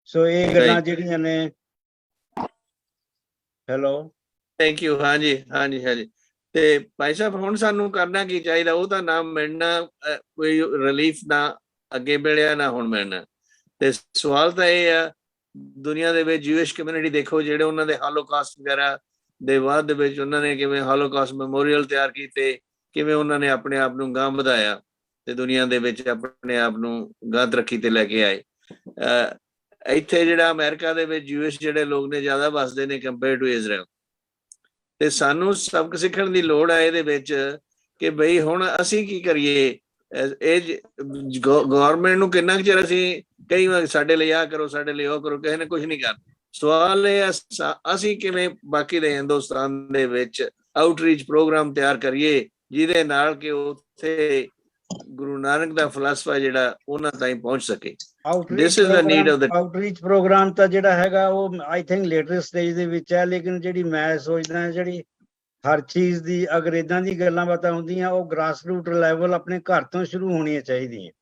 G: ਸੋ ਇਹ ਗੱਲਾਂ ਜਿਹੜੀਆਂ ਨੇ। Hello,
A: thank you. ਹਾਂਜੀ ਹਾਂਜੀ ਹਾਂਜੀ। ਤੇ ਭਾਈ ਸਾਹਿਬ ਹੁਣ ਸਾਨੂੰ ਕਰਨਾ ਕੀ ਚਾਹੀਦਾ? ਉਹ ਤਾਂ ਨਾ ਮਿਲਣਾ, ਕੋਈ ਰਿਲੀਫ ਨਾ ਅੱਗੇ ਮਿਲਿਆ ਨਾ ਹੁਣ ਮਿਲਣਾ। ਤੇ ਸਵਾਲ ਤਾਂ ਇਹ ਆ, ਦੁਨੀਆ ਦੇ ਵਿੱਚ ਜੂਇਸ਼ ਕਮਿਊਨਿਟੀ ਦੇਖੋ, ਜਿਹੜੇ ਉਹਨਾਂ ਦੇ ਹਾਲੋਕਾਸਟ ਵਗੈਰਾ ਦੇ ਬਾਅਦ ਦੇ ਵਿੱਚ ਉਹਨਾਂ ਨੇ ਕਿਵੇਂ ਹਾਲੋਕਾਸਟ ਮੈਮੋਰੀਅਲ ਤਿਆਰ ਕੀਤੇ, ਕਿਵੇਂ ਉਹਨਾਂ ਨੇ ਆਪਣੇ ਆਪ ਨੂੰ ਗਾਂਹ ਵਧਾਇਆ ਤੇ ਦੁਨੀਆ ਦੇ ਵਿੱਚ ਆਪਣੇ ਆਪ ਨੂੰ ਗਾਂਹ ਤਰੱਕੀ ਤੇ ਲੈ ਕੇ ਆਏ। ਇੱਥੇ ਜਿਹੜਾ ਅਮਰੀਕਾ ਦੇ ਵਿੱਚ ਜੂਇਸ਼ ਜਿਹੜੇ ਲੋਕ ਨੇ ਜ਼ਿਆਦਾ ਵੱਸਦੇ ਨੇ ਕੰਪੇਅਰ ਟੂ ਇਜ਼ਰਾਈਲ। ਤੇ ਸਾਨੂੰ ਸਬਕ ਸਿੱਖਣ ਦੀ ਲੋੜ ਹੈ ਇਹਦੇ ਵਿੱਚ ਕਿ ਬਈ ਹੁਣ ਅਸੀਂ ਕੀ ਕਰੀਏ। ਇਹ ਗਵਰਨਮੈਂਟ ਨੂੰ ਕਿੰਨਾ ਕੁ ਚਿਰ ਅਸੀਂ ਕਈ ਵਾਰ ਸਾਡੇ ਲਈ ਆਹ ਕਰੋ, ਸਾਡੇ ਲਈ ਉਹ ਕਰੋ, ਕਿਸੇ ਨੇ ਕੁਝ ਨਹੀਂ ਕਰਨਾ। ਸਵਾਲ ਇਹ ਅਸੀਂ ਕਿਵੇਂ ਬਾਕੀ ਦੇ ਹਿੰਦੁਸਤਾਨ ਦੇ ਵਿੱਚ ਆਊਟਰੀਚ ਪ੍ਰੋਗਰਾਮ ਤਿਆਰ ਕਰੀਏ ਜਿਹਦੇ ਨਾਲ ਕਿ ਉੱਥੇ ਗੁਰੂ ਨਾਨਕ ਦਾ ਫਲਸਫਾ ਜਿਹੜਾ ਉਹਨਾਂ ਤਾਈਂ ਪਹੁੰਚ ਸਕੇ। This is the need of the
G: outreach program ਤਾਂ ਜਿਹੜਾ ਹੈਗਾ ਉਹ ਆਈ ਥਿੰਕ ਲੇਟਰ ਸਟੇਜ ਦੇ ਵਿੱਚ ਹੈ, ਲੇਕਿਨ ਜਿਹੜੀ ਮੈਂ ਸੋਚਦਾ ਜਿਹੜੀ ਹਰ ਚੀਜ਼ ਦੀ ਅਗਰ ਏਦਾਂ ਦੀ ਗੱਲਾਂ ਬਾਤਾਂ ਹੁੰਦੀਆਂ ਉਹ ਗ੍ਰਾਸ ਰੂਟ ਲੈਵਲ ਆਪਣੇ ਘਰ ਤੋਂ ਸ਼ੁਰੂ ਹੋਣੀਆਂ ਚਾਹੀਦੀਆਂ।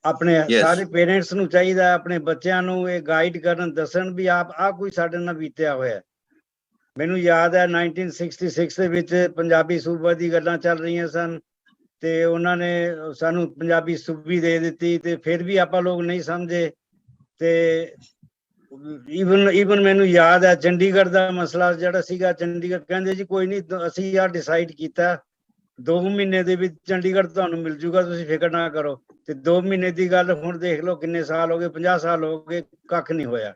G: ਆਪਣੇ ਸਾਰੇ ਪੇਰੈਂਟਸ ਨੂੰ ਚਾਹੀਦਾ ਆਪਣੇ ਬੱਚਿਆਂ ਨੂੰ ਇਹ ਗਾਈਡ ਕਰਨ, ਦੱਸਣ ਵੀ ਆਹ ਕੋਈ ਸਾਡੇ ਨਾਲ ਬੀਤਿਆ ਹੋਇਆ। ਮੈਨੂੰ ਯਾਦ ਹੈ 1966 ਦੇ ਵਿੱਚ ਪੰਜਾਬੀ ਸੂਬਾ ਦੀ ਗੱਲਾਂ ਚੱਲ ਰਹੀਆਂ ਸਨ ਤੇ ਉਹਨਾਂ ਨੇ ਸਾਨੂੰ ਪੰਜਾਬੀ ਸੂਬੀ ਦੇ ਦਿੱਤੀ ਤੇ ਫਿਰ ਵੀ ਆਪਾਂ ਲੋਕ ਨਹੀਂ ਸਮਝੇ। ਤੇ ਈਵਨ ਮੈਨੂੰ ਯਾਦ ਹੈ ਚੰਡੀਗੜ੍ਹ ਦਾ ਮਸਲਾ ਜਿਹੜਾ ਸੀਗਾ, ਚੰਡੀਗੜ੍ਹ ਕਹਿੰਦੇ ਜੀ ਕੋਈ ਨਹੀਂ ਅਸੀਂ ਆਹ ਡਿਸਾਈਡ ਕੀਤਾ 2 ਮਹੀਨੇ ਦੇ ਵਿੱਚ ਚੰਡੀਗੜ੍ਹ ਤੁਹਾਨੂੰ ਮਿਲ ਜੂਗਾ, ਤੁਸੀਂ ਫਿਕਰ ਨਾ ਕਰੋ। ਤੇ 2 ਮਹੀਨੇ ਦੀ ਗੱਲ ਹੁਣ ਦੇਖ ਲਓ ਕਿੰਨੇ ਸਾਲ ਹੋ ਗਏ, 50 ਸਾਲ ਹੋ ਗਏ, ਕੱਖ ਨਹੀਂ ਹੋਇਆ।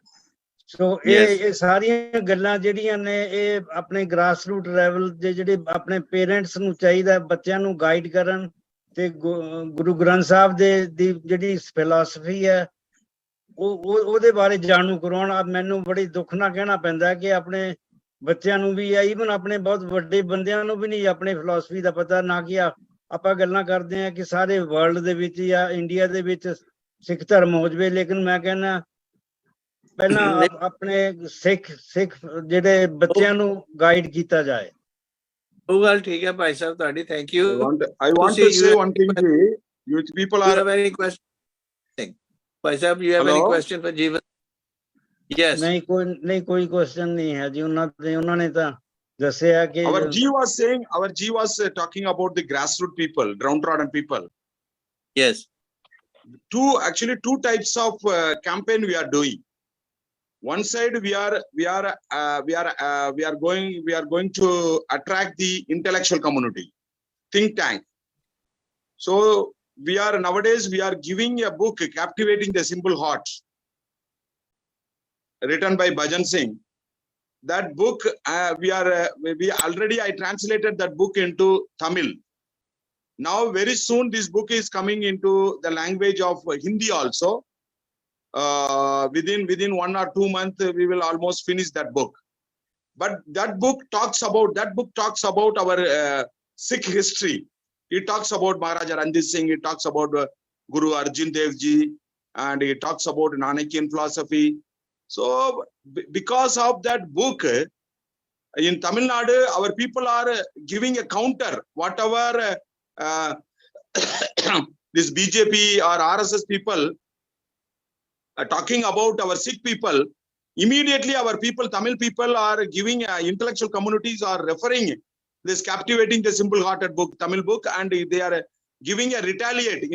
G: ਸੋ ਇਹ ਸਾਰੀਆਂ ਗੱਲਾਂ ਜਿਹੜੀਆਂ ਨੇ ਇਹ ਆਪਣੇ ਗ੍ਰਾਸ ਰੂਟ ਲੈਵਲ ਦੇ ਜਿਹੜੇ ਆਪਣੇ ਪੇਰੈਂਟਸ ਨੂੰ ਚਾਹੀਦਾ ਬੱਚਿਆਂ ਨੂੰ ਗਾਈਡ ਕਰਨ ਤੇ ਗੁਰੂ ਗ੍ਰੰਥ ਸਾਹਿਬ ਦੀ ਜਿਹੜੀ ਫਿਲਾਸਫੀ ਹੈ ਉਹਦੇ ਬਾਰੇ ਜਾਣੂ ਕਰਾਉਣ। ਮੈਨੂੰ ਬੜੀ ਦੁੱਖ ਨਾਲ ਕਹਿਣਾ ਪੈਂਦਾ ਕਿ ਆਪਣੇ ਬੱਚਿਆਂ ਨੂੰ ਵੀ ਆ, ਈਵਨ ਆਪਣੇ ਬਹੁਤ ਵੱਡੇ ਬੰਦਿਆਂ ਨੂੰ ਵੀ ਨਹੀਂ ਆਪਣੀ ਫਿਲਾਸਫੀ ਦਾ ਪਤਾ, ਨਾ ਕਿ ਆਪਾਂ ਗੱਲਾਂ ਕਰਦੇ ਆ ਕਿ ਸਾਰੇ ਵਰਲਡ ਦੇ ਵਿੱਚ ਜਾਂ ਇੰਡੀਆ ਦੇ ਵਿੱਚ ਸਿੱਖ ਧਰਮ ਹੋ ਜਵੇ। ਲੇਕਿਨ ਮੈਂ ਕਹਿੰਦਾ ਪਹਿਲਾਂ ਆਪਣੇ ਸਿੱਖ ਜਿਹੜੇ ਬੱਚਿਆਂ ਨੂੰ ਗਾਈਡ ਕੀਤਾ ਜਾਏ।
A: ਉਹ ਗੱਲ ਠੀਕ ਹੈ ਭਾਈ ਸਾਹਿਬ ਤੁਹਾਡੀ, thank you.
B: I want to say one thing, you people
A: You
B: are.
A: have any question? Bhai Sahib, you have any
B: Hello?
A: question for Jeevan? Yes.
G: ਨਹੀਂ ਕੋਈ ਕੁਐਸਚਨ ਨਹੀਂ ਹੈ ਜੀ। ਉਹਨਾਂ ਨੇ ਤਾਂ ਦੱਸਿਆ ਕਿ
B: Our G was talking about the grassroots people, downtrodden people.
A: Yes.
B: Two types of campaign we are doing. One side we are going to attract the intellectual community, think tank. So nowadays we are giving a book, Captivating the Simple Heart, written by Bhajan Singh. That book I translated that book into Tamil. Now very soon this book is coming into the language of Hindi also. Within 1 or 2 months we will almost finish that book. But that book talks about our Sikh history. It talks about Maharaja Ranjit Singh, it talks about Guru Arjan Dev Ji, and it talks about Nanakian philosophy. So because of that book, in Tamil Nadu our people are giving a counter whatever this BJP or RSS people talking about our Sikh people. Immediately our people, Tamil people, are giving intellectual communities are referring this Captivating the Simple Hearted book, Tamil book, and they are giving a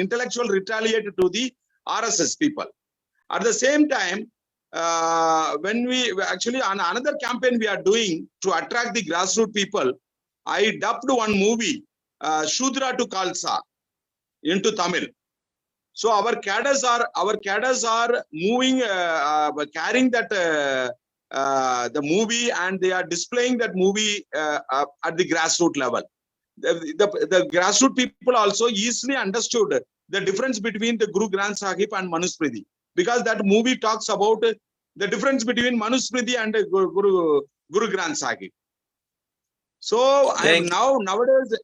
B: intellectual retaliate to the RSS people. At the same time, when we actually on another campaign we are doing to attract the grassroots people, I dubbed one movie, Shudra to Khalsa, into Tamil. So our cadres are moving, carrying that the movie, and they are displaying that movie at the grassroots level. The grassroots people also easily understood the difference between the Guru Granth Sahib and Manusmriti, because that movie talks about the difference between Manusmriti and Guru Granth Sahib. So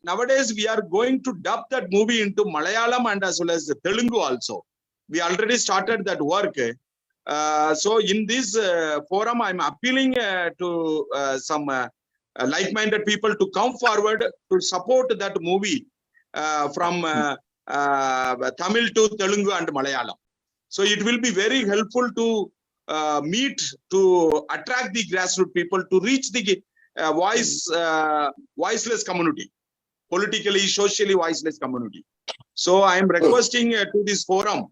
B: nowadays we are going to dub that movie into Malayalam and as well as Telugu also. We already started that work. So in this forum, I'm appealing to some like-minded people to come forward to support that movie from Tamil to Telugu and Malayalam. So it will be very helpful to attract the grassroots people, to reach the voiceless community, politically, socially voiceless community. So I am requesting to this forum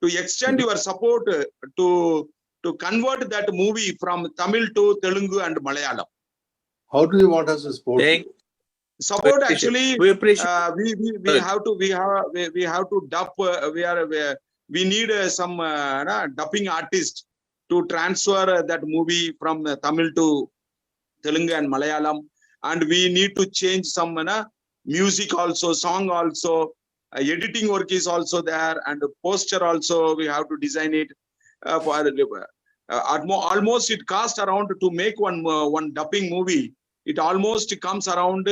B: to extend your support to convert that movie from Tamil to Telugu and Malayalam.
D: How do you want us to support you?
B: Support actually,
A: we appreciate.
B: we have to dub. We need some dubbing artist to transfer that movie from Tamil to Telugu and Malayalam, and we need to change some music also, song also, editing work is also there, and poster also we have to design it. Almost it costs around to make one dubbing movie. It almost comes around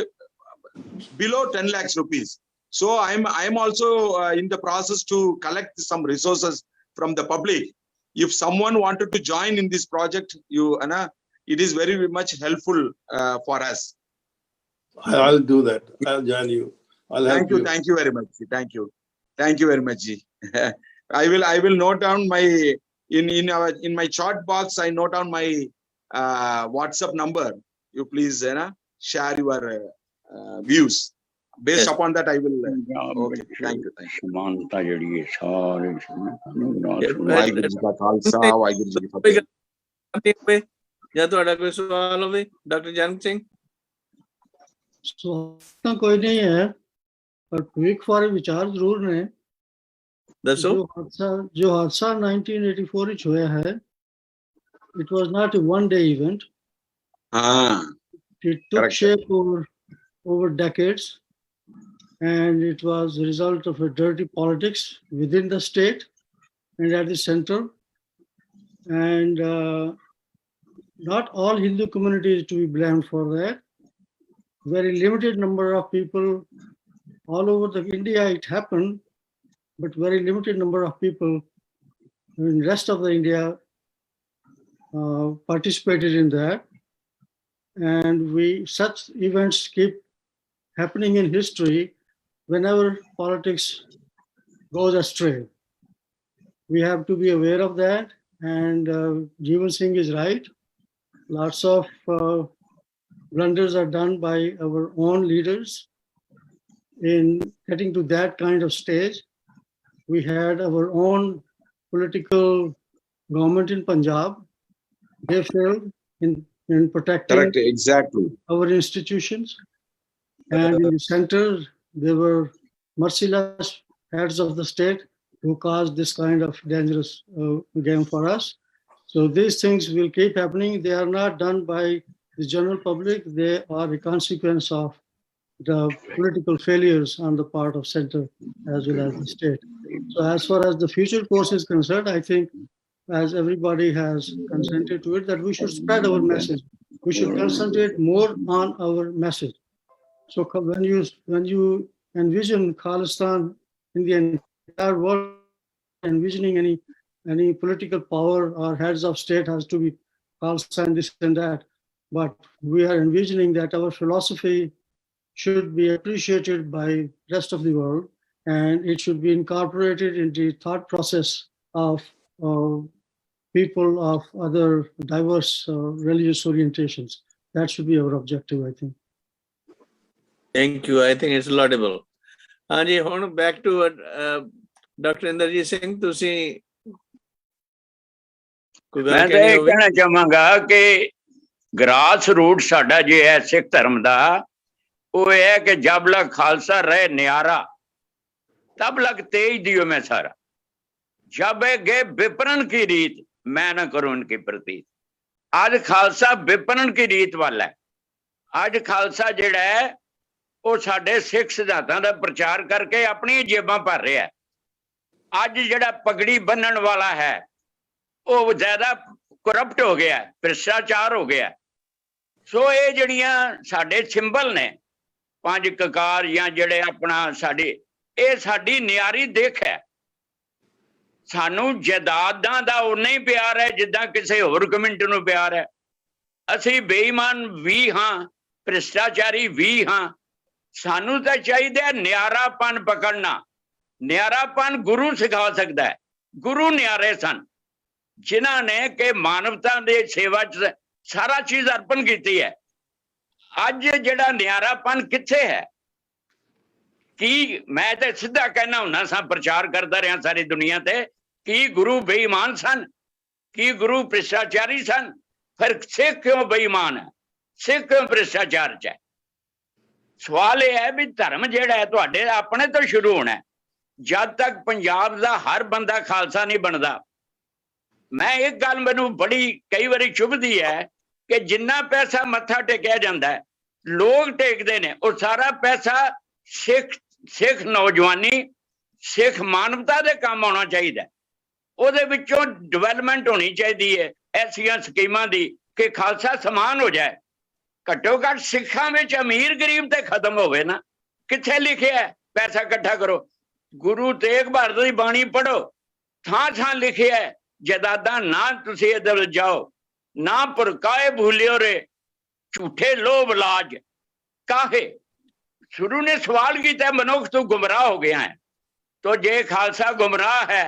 B: below 10 lakhs rupees. So I am also in the process to collect some resources from the public. If someone wanted to join in this project, it is very much helpful for us.
D: I'll do that. I'll join you. I'll help you.
B: Thank you very much. Thank you very much, Ji. I will note down my in my chat box. I note down my WhatsApp number. You please share your views. Based upon that, I will. Okay. Thank you.
C: समानता जड़ी है सारे
B: वाहिगुरू जी का खालसा, वाहिगुरू जी की फतेह।
A: ਜਾਂ ਤੁਹਾਡਾ ਕੋਈ ਸਵਾਲ ਹੋਵੇ ਡਾਕਟਰ ਜਨਕ ਸਿੰਘ?
H: ਸਵਾਲ ਕੋਈ ਨਹੀਂ ਹੈ, ਪਰ ਭਵਿੱਖ ਬਾਰੇ ਵਿਚਾਰ ਜ਼ਰੂਰ ਨੇ।
A: ਦੱਸੋ।
H: ਜੋ ਹਾਦਸਾ 1984 ਵਿੱਚ ਹੋਇਆ ਹੈ, it was not a one day event. It took shape over decades, and it was a result of a dirty politics within the state and at the center. And not all Hindu community is to be blamed for that. Very limited number of people all over the India it happened, but very limited number of people in rest of the India participated in that. And such events keep happening in history whenever politics goes astray. We have to be aware of that. And Jeevan Singh is right. Lots of blunders are done by our own leaders in getting to that kind of stage. We had our own political government in Punjab. They failed in protecting
B: exactly
H: our institutions. And in the center, there were merciless heads of the state who caused this kind of dangerous game for us. So these things will keep happening. They are not done by the general public. They are a consequence of the political failures on the part of center as well as the state. So as far as the future course is concerned, I think as everybody has consented to it, that we should spread our message. We should concentrate more on our message. So when you envision Khalistan in the entire world, envisioning any political power or heads of state has to be Khalsa and this and that, but we are envisioning that our philosophy should be appreciated by rest of the world, and it should be incorporated in the thought process of people of other diverse religious orientations. That should be our objective, I think.
A: Thank you. I think it's laudable. Anji, ਹੁਣ back to Dr. Inderjit Singh, ਤੁਸੀਂ ਕੋਈ ਗੱਲ
C: ਮੈਂ ਤਾਂ
A: ਕਹਿਣੀ
C: ਇਹ
A: ਹੋਵੇ?
C: ਕਹਿਣਾ ਚਾਹਾਂਗਾ ਕਿ ਗ੍ਰਾਸ ਰੂਟ ਸਾਡਾ ਜੇ ਹੈ ਸਿੱਖ ਧਰਮ ਦਾ, ਉਹ ਇਹ ਹੈ ਕਿ ਜਬ ਲਗ ਖਾਲਸਾ ਰਹੇ ਨਿਆਰਾ तब लग तेज दियो मैं सारा, जब गए विपणन की रीत मैं ना करूं इनकी प्रतीत। आज खालसा विपणन की रीत वाला है। आज खालसा जिहड़ा है वो साडे सिख सिद्धांतां दा प्रचार करके अपनी जेबां भर रहा है। आज जिहड़ा पगड़ी बन्नण वाला है वो ज्यादा करप्ट हो गया, भ्रष्टाचार हो गया। सो ये जिहड़ियां साडे सिंबल ने पंज ककार या जिहड़े अपना साडी ਇਹ ਸਾਡੀ ਨਿਆਰੀ ਦੇਖ ਹੈ। ਸਾਨੂੰ ਜਾਇਦਾਦਾਂ ਦਾ ਉਨਾ ਹੀ ਪਿਆਰ ਹੈ ਜਿੱਦਾਂ ਕਿਸੇ ਹੋਰ ਕਮਿਊਨਿਟੀ ਨੂੰ ਪਿਆਰ ਹੈ। ਅਸੀਂ ਬੇਈਮਾਨ ਵੀ ਹਾਂ, ਭ੍ਰਿਸ਼ਟਾਚਾਰੀ ਵੀ ਹਾਂ। ਸਾਨੂੰ ਤਾਂ ਚਾਹੀਦਾ ਨਿਆਰਾਪਨ ਪਕੜਨਾ। ਨਿਆਰਾਪਨ ਗੁਰੂ ਸਿਖਾ ਸਕਦਾ ਹੈ। ਗੁਰੂ ਨਿਆਰੇ ਸਨ ਜਿਨ੍ਹਾਂ ਨੇ ਕਿ ਮਾਨਵਤਾ ਦੇ ਸੇਵਾ 'ਚ ਸਾਰਾ ਚੀਜ਼ ਅਰਪਣ ਕੀਤੀ ਹੈ। ਅੱਜ ਜਿਹੜਾ ਨਿਆਰਾਪਨ ਕਿੱਥੇ ਹੈ? ਕੀ ਮੈਂ ਤੇ ਸਿੱਧਾ ਕਹਿਣਾ ਹੁੰਨਾ ਸਾਂ, ਪ੍ਰਚਾਰ ਕਰਦਾ ਰਿਹਾ ਸਾਰੀ ਦੁਨੀਆ ਤੇ, ਕੀ ਗੁਰੂ ਬੇਈਮਾਨ ਸਨ? ਕੀ ਗੁਰੂ ਭ੍ਰਿਸ਼ਟਾਚਾਰੀ ਸਨ? ਫਿਰ ਸਿੱਖ ਕਿਉਂ ਬੇਈਮਾਨ ਹੈ? ਸਿੱਖ ਕਿਉਂ ਭ੍ਰਿਸ਼ਟਾਚਾਰ 'ਚ ਹੈ? ਸਵਾਲ ਇਹ ਹੈ ਵੀ ਧਰਮ ਜਿਹੜਾ ਹੈ ਤੁਹਾਡੇ ਆਪਣੇ ਤੋਂ ਸ਼ੁਰੂ ਹੋਣਾ ਹੈ। ਜਦ ਤੱਕ ਪੰਜਾਬ ਦਾ ਹਰ ਬੰਦਾ ਖਾਲਸਾ ਨਹੀਂ ਬਣਦਾ। ਮੈਂ ਇੱਕ ਗੱਲ ਮੈਨੂੰ ਬੜੀ ਕਈ ਵਾਰੀ ਚੁਭਦੀ ਹੈ ਕਿ ਜਿੰਨਾ ਪੈਸਾ ਮੱਥਾ ਟੇਕਿਆ ਜਾਂਦਾ ਹੈ, ਲੋਕ ਟੇਕਦੇ ਨੇ, ਉਹ ਸਾਰਾ ਪੈਸਾ ਸਿੱਖ ਨੌਜਵਾਨੀ, ਸਿੱਖ ਮਾਨਵਤਾ ਦੇ ਕੰਮ ਆਉਣਾ ਚਾਹੀਦਾ। ਉਹਦੇ ਵਿੱਚੋਂ ਡਿਵੈਲਪਮੈਂਟ ਹੋਣੀ ਚਾਹੀਦੀ ਹੈ ਐਸੀਆਂ ਸਕੀਮਾਂ ਦੀ ਕਿ ਖਾਲਸਾ ਸਮਾਨ ਹੋ ਜਾਏ। ਘੱਟੋ ਘੱਟ ਸਿੱਖਾਂ ਵਿੱਚ ਅਮੀਰ ਗਰੀਬ ਤੇ ਖਤਮ ਹੋਵੇ ਨਾ। ਕਿੱਥੇ ਲਿਖਿਆ ਪੈਸਾ ਇਕੱਠਾ ਕਰੋ? ਗੁਰੂ ਤੇਗ ਬਹਾਦਰ ਦੀ ਬਾਣੀ ਪੜ੍ਹੋ, ਥਾਂ ਥਾਂ ਲਿਖਿਆ ਜਾਇਦਾਦਾਂ ਨਾ ਤੁਸੀਂ ਇੱਧਰ ਜਾਓ, ਨਾ ਪੁਰਕਾਏ ਭੂਲਿਓ ਰੇ ਝੂਠੇ ਲੋਭ ਲਾਜ ਕਾਹੇ। शुरू ने सवाल किया मनुख तू गुमराह हो गया है। तो जे खालसा गुमराह है,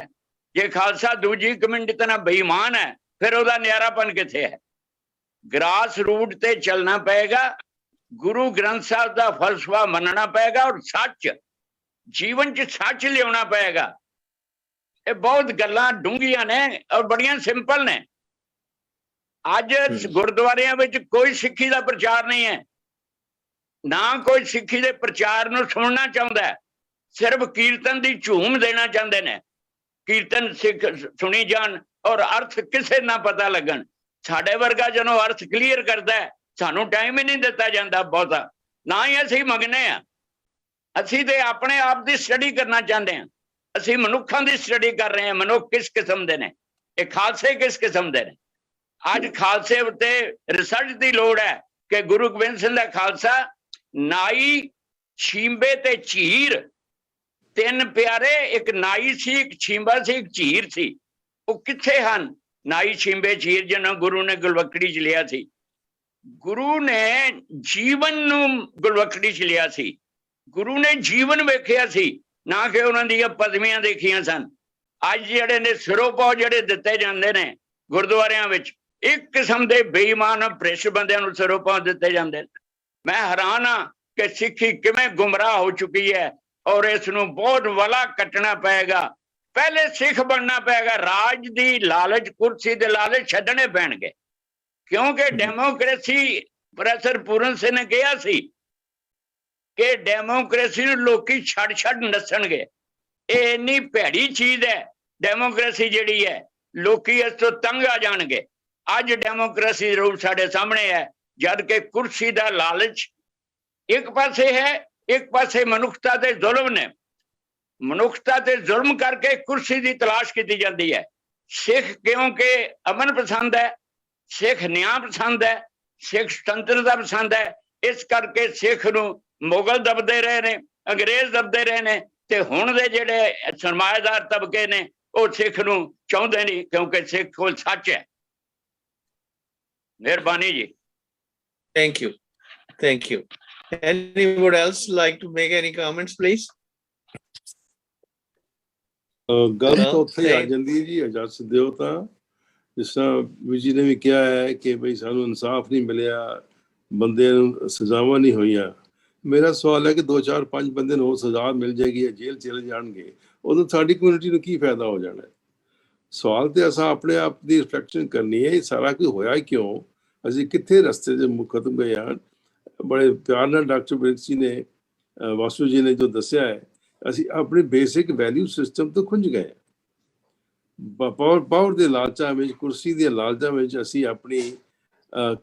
C: जे खालसा दूजी कम्युनिटी तरह बेईमान है, फिर ओदा न्यारापन किथे है? ग्रास रूट ते चलना पएगा, गुरु ग्रंथ साहब का फलसफा मनना पएगा और सच जीवन च सच लियाना पएगा। ये बहुत गल्लां डूंघियां ने और बड़ियां सिंपल ने। अज गुरुद्वारियां विच कोई सिक्खी का प्रचार नहीं है, ना कोई सिक्खी दे प्रचार नूं सुनना चाहुंदा है, सिर्फ कीर्तन दी झूम देना चाहते ने। कीर्तन सिख सुनी जान और अर्थ किसे ना पता लगन। साडे वर्गा जदों अर्थ क्लीयर करदा है सानू टाइम ही नहीं दिता जाता बहुता, ना ही असीं मंगने आ। असीं ते अपने आप दी स्टडी करना चाहते हैं। असीं मनुखां दी स्टडी कर रहे हैं, मनुख किस किस्म दे ने, ये खालसे किस किस्म दे ने। ਅੱਜ ਖਾਲਸੇ ਉੱਤੇ ਰਿਸਰਚ ਦੀ ਲੋੜ ਹੈ ਕਿ ਗੁਰੂ ਗੋਬਿੰਦ ਸਿੰਘ ਦਾ ਖਾਲਸਾ ਨਾਈ, ਛੀਂਬੇ ਤੇ ਝੀਰ, ਤਿੰਨ ਪਿਆਰੇ, ਇੱਕ ਨਾਈ ਸੀ, ਇੱਕ ਛੀਂਬਾ ਸੀ, ਇੱਕ ਝੀਰ ਸੀ। ਉਹ ਕਿੱਥੇ ਹਨ? ਨਾਈ, ਛੀਂਬੇ, ਝੀਰ ਜਿਹਨਾਂ ਗੁਰੂ ਨੇ ਗੁਲਵਕੜੀ ਚ ਲਿਆ ਸੀ। ਗੁਰੂ ਨੇ ਜੀਵਨ ਨੂੰ ਗੁਲਵਕੜੀ ਚ ਲਿਆ ਸੀ। ਗੁਰੂ ਨੇ ਜੀਵਨ ਵੇਖਿਆ ਸੀ, ਨਾ ਕਿ ਉਹਨਾਂ ਦੀਆਂ ਪਦਵੀਆਂ ਦੇਖੀਆਂ ਸਨ। ਅੱਜ ਜਿਹੜੇ ਨੇ ਸਿਰੋਪਾਓ ਜਿਹੜੇ ਦਿੱਤੇ ਜਾਂਦੇ ਨੇ ਗੁਰਦੁਆਰਿਆਂ ਵਿੱਚ, ਇੱਕ ਕਿਸਮ ਦੇ ਬੇਈਮਾਨ ਭ੍ਰਿਸ਼ਟ ਬੰਦਿਆਂ ਨੂੰ ਸਿਰੋਪਾਓ ਦਿੱਤੇ ਜਾਂਦੇ ਨੇ। ਮੈਂ ਹੈਰਾਨ ਹਾਂ ਕਿ ਸਿੱਖੀ ਕਿਵੇਂ ਗੁੰਮਰਾਹ ਹੋ ਚੁੱਕੀ ਹੈ, ਔਰ ਇਸ ਨੂੰ ਬਹੁਤ ਵਲਾ ਕੱਟਣਾ ਪਏਗਾ। ਪਹਿਲੇ ਸਿੱਖ ਬਣਨਾ ਪਏਗਾ। ਰਾਜ ਦੀ ਲਾਲਚ, ਕੁਰਸੀ ਦੇ ਲਾਲਚ ਛੱਡਣੇ ਪੈਣਗੇ, ਕਿਉਂਕਿ ਡੈਮੋਕ੍ਰੇਸੀ, ਪ੍ਰੋਫੈਸਰ ਪੂਰਨ ਸਿੰਘ ਨੇ ਕਿਹਾ ਸੀ ਕਿ ਡੈਮੋਕ੍ਰੇਸੀ ਨੂੰ ਲੋਕੀ ਛੱਡ ਨੱਸਣਗੇ। ਇਹ ਇੰਨੀ ਭੈੜੀ ਚੀਜ਼ ਹੈ ਡੈਮੋਕ੍ਰੇਸੀ ਜਿਹੜੀ ਹੈ, ਲੋਕੀ ਇਸ ਤੋਂ ਤੰਗ ਆ ਜਾਣਗੇ। ਅੱਜ ਡੈਮੋਕ੍ਰੇਸੀ ਰੂਪ ਸਾਡੇ ਸਾਹਮਣੇ ਹੈ, ਜਦ ਕਿ ਕੁਰਸੀ ਦਾ ਲਾਲਚ ਇੱਕ ਪਾਸੇ ਹੈ, ਇੱਕ ਪਾਸੇ ਮਨੁੱਖਤਾ ਤੇ ਜ਼ੁਲਮ ਨੇ। ਮਨੁੱਖਤਾ ਤੇ ਜ਼ੁਲਮ ਕਰਕੇ ਕੁਰਸੀ ਦੀ ਤਲਾਸ਼ ਕੀਤੀ ਜਾਂਦੀ ਹੈ। ਸਿੱਖ ਕਿਉਂਕਿ ਅਮਨ ਪਸੰਦ ਹੈ, ਸਿੱਖ ਨਿਆਂ ਪਸੰਦ ਹੈ, ਸਿੱਖ ਸੁਤੰਤਰਤਾ ਪਸੰਦ ਹੈ, ਇਸ ਕਰਕੇ ਸਿੱਖ ਨੂੰ ਮੁਗਲ ਦਬਦੇ ਰਹੇ ਨੇ, ਅੰਗਰੇਜ਼ ਦਬਦੇ ਰਹੇ ਨੇ, ਤੇ ਹੁਣ ਦੇ ਜਿਹੜੇ ਸਰਮਾਏਦਾਰ ਤਬਕੇ ਨੇ ਉਹ ਸਿੱਖ ਨੂੰ ਚਾਹੁੰਦੇ ਨਹੀਂ, ਕਿਉਂਕਿ ਸਿੱਖ ਕੋਲ ਸੱਚ ਹੈ। ਮਿਹਰਬਾਨੀ ਜੀ।
A: Thank you. Thank you. Anyone else like to make any comments, please?
D: ਗੱਲ ਤਾਂ ਉੱਥੇ ਹੀ ਆ ਜਾਂਦੀ ਹੈ ਜੀ, ਇਜਾਜ਼ਤ ਦਿਓ ਤਾਂ। ਜਿਸ ਤਰ੍ਹਾਂ ਵੀਰ ਜੀ ਨੇ ਵੀ ਕਿਹਾ ਹੈ ਕਿ ਬਈ ਸਾਨੂੰ ਇਨਸਾਫ ਨਹੀਂ ਮਿਲਿਆ, ਬੰਦੇ ਨੂੰ ਸਜ਼ਾਵਾਂ ਨਹੀਂ ਹੋਈਆਂ। ਮੇਰਾ ਸਵਾਲ ਹੈ ਕਿ 2, 4, 5 ਬੰਦੇ ਨੂੰ ਸਜ਼ਾ ਮਿਲ ਜਾਏਗੀ, ਜੇਲ੍ਹ ਚਲੇ ਜਾਣਗੇ, ਉਦੋਂ ਸਾਡੀ ਕਮਿਊਨਿਟੀ ਨੂੰ ਕੀ ਫਾਇਦਾ ਹੋ ਜਾਣਾ? ਸਵਾਲ ਤੇ ਅਸਾਂ ਆਪਣੇ ਆਪ ਦੀ ਰਿਫਲੈਕਸ਼ਨ ਕਰਨੀ ਹੈ, ਇਹ ਸਾਰਾ ਕੁਝ ਹੋਇਆ ਕਿਉਂ, ਅਸੀਂ ਕਿੱਥੇ ਰਸਤੇ 'ਚ ਖਤਮ ਗਏ ਹਾਂ। ਬੜੇ ਪਿਆਰ ਨਾਲ ਡਾਕਟਰ ਬ੍ਰਿੰਸੀ ਨੇ, ਵਾਸੂ ਜੀ ਨੇ ਜੋ ਦੱਸਿਆ ਹੈ, ਅਸੀਂ ਆਪਣੇ ਬੇਸਿਕ ਵੈਲਿਊ ਸਿਸਟਮ ਤੋਂ ਖੁੰਝ ਗਏ। ਪਾਵਰ ਦੇ ਲਾਲਚਾਂ ਵਿੱਚ, ਕੁਰਸੀ ਦੇ ਲਾਲਚਾਂ ਵਿੱਚ ਅਸੀਂ ਆਪਣੀ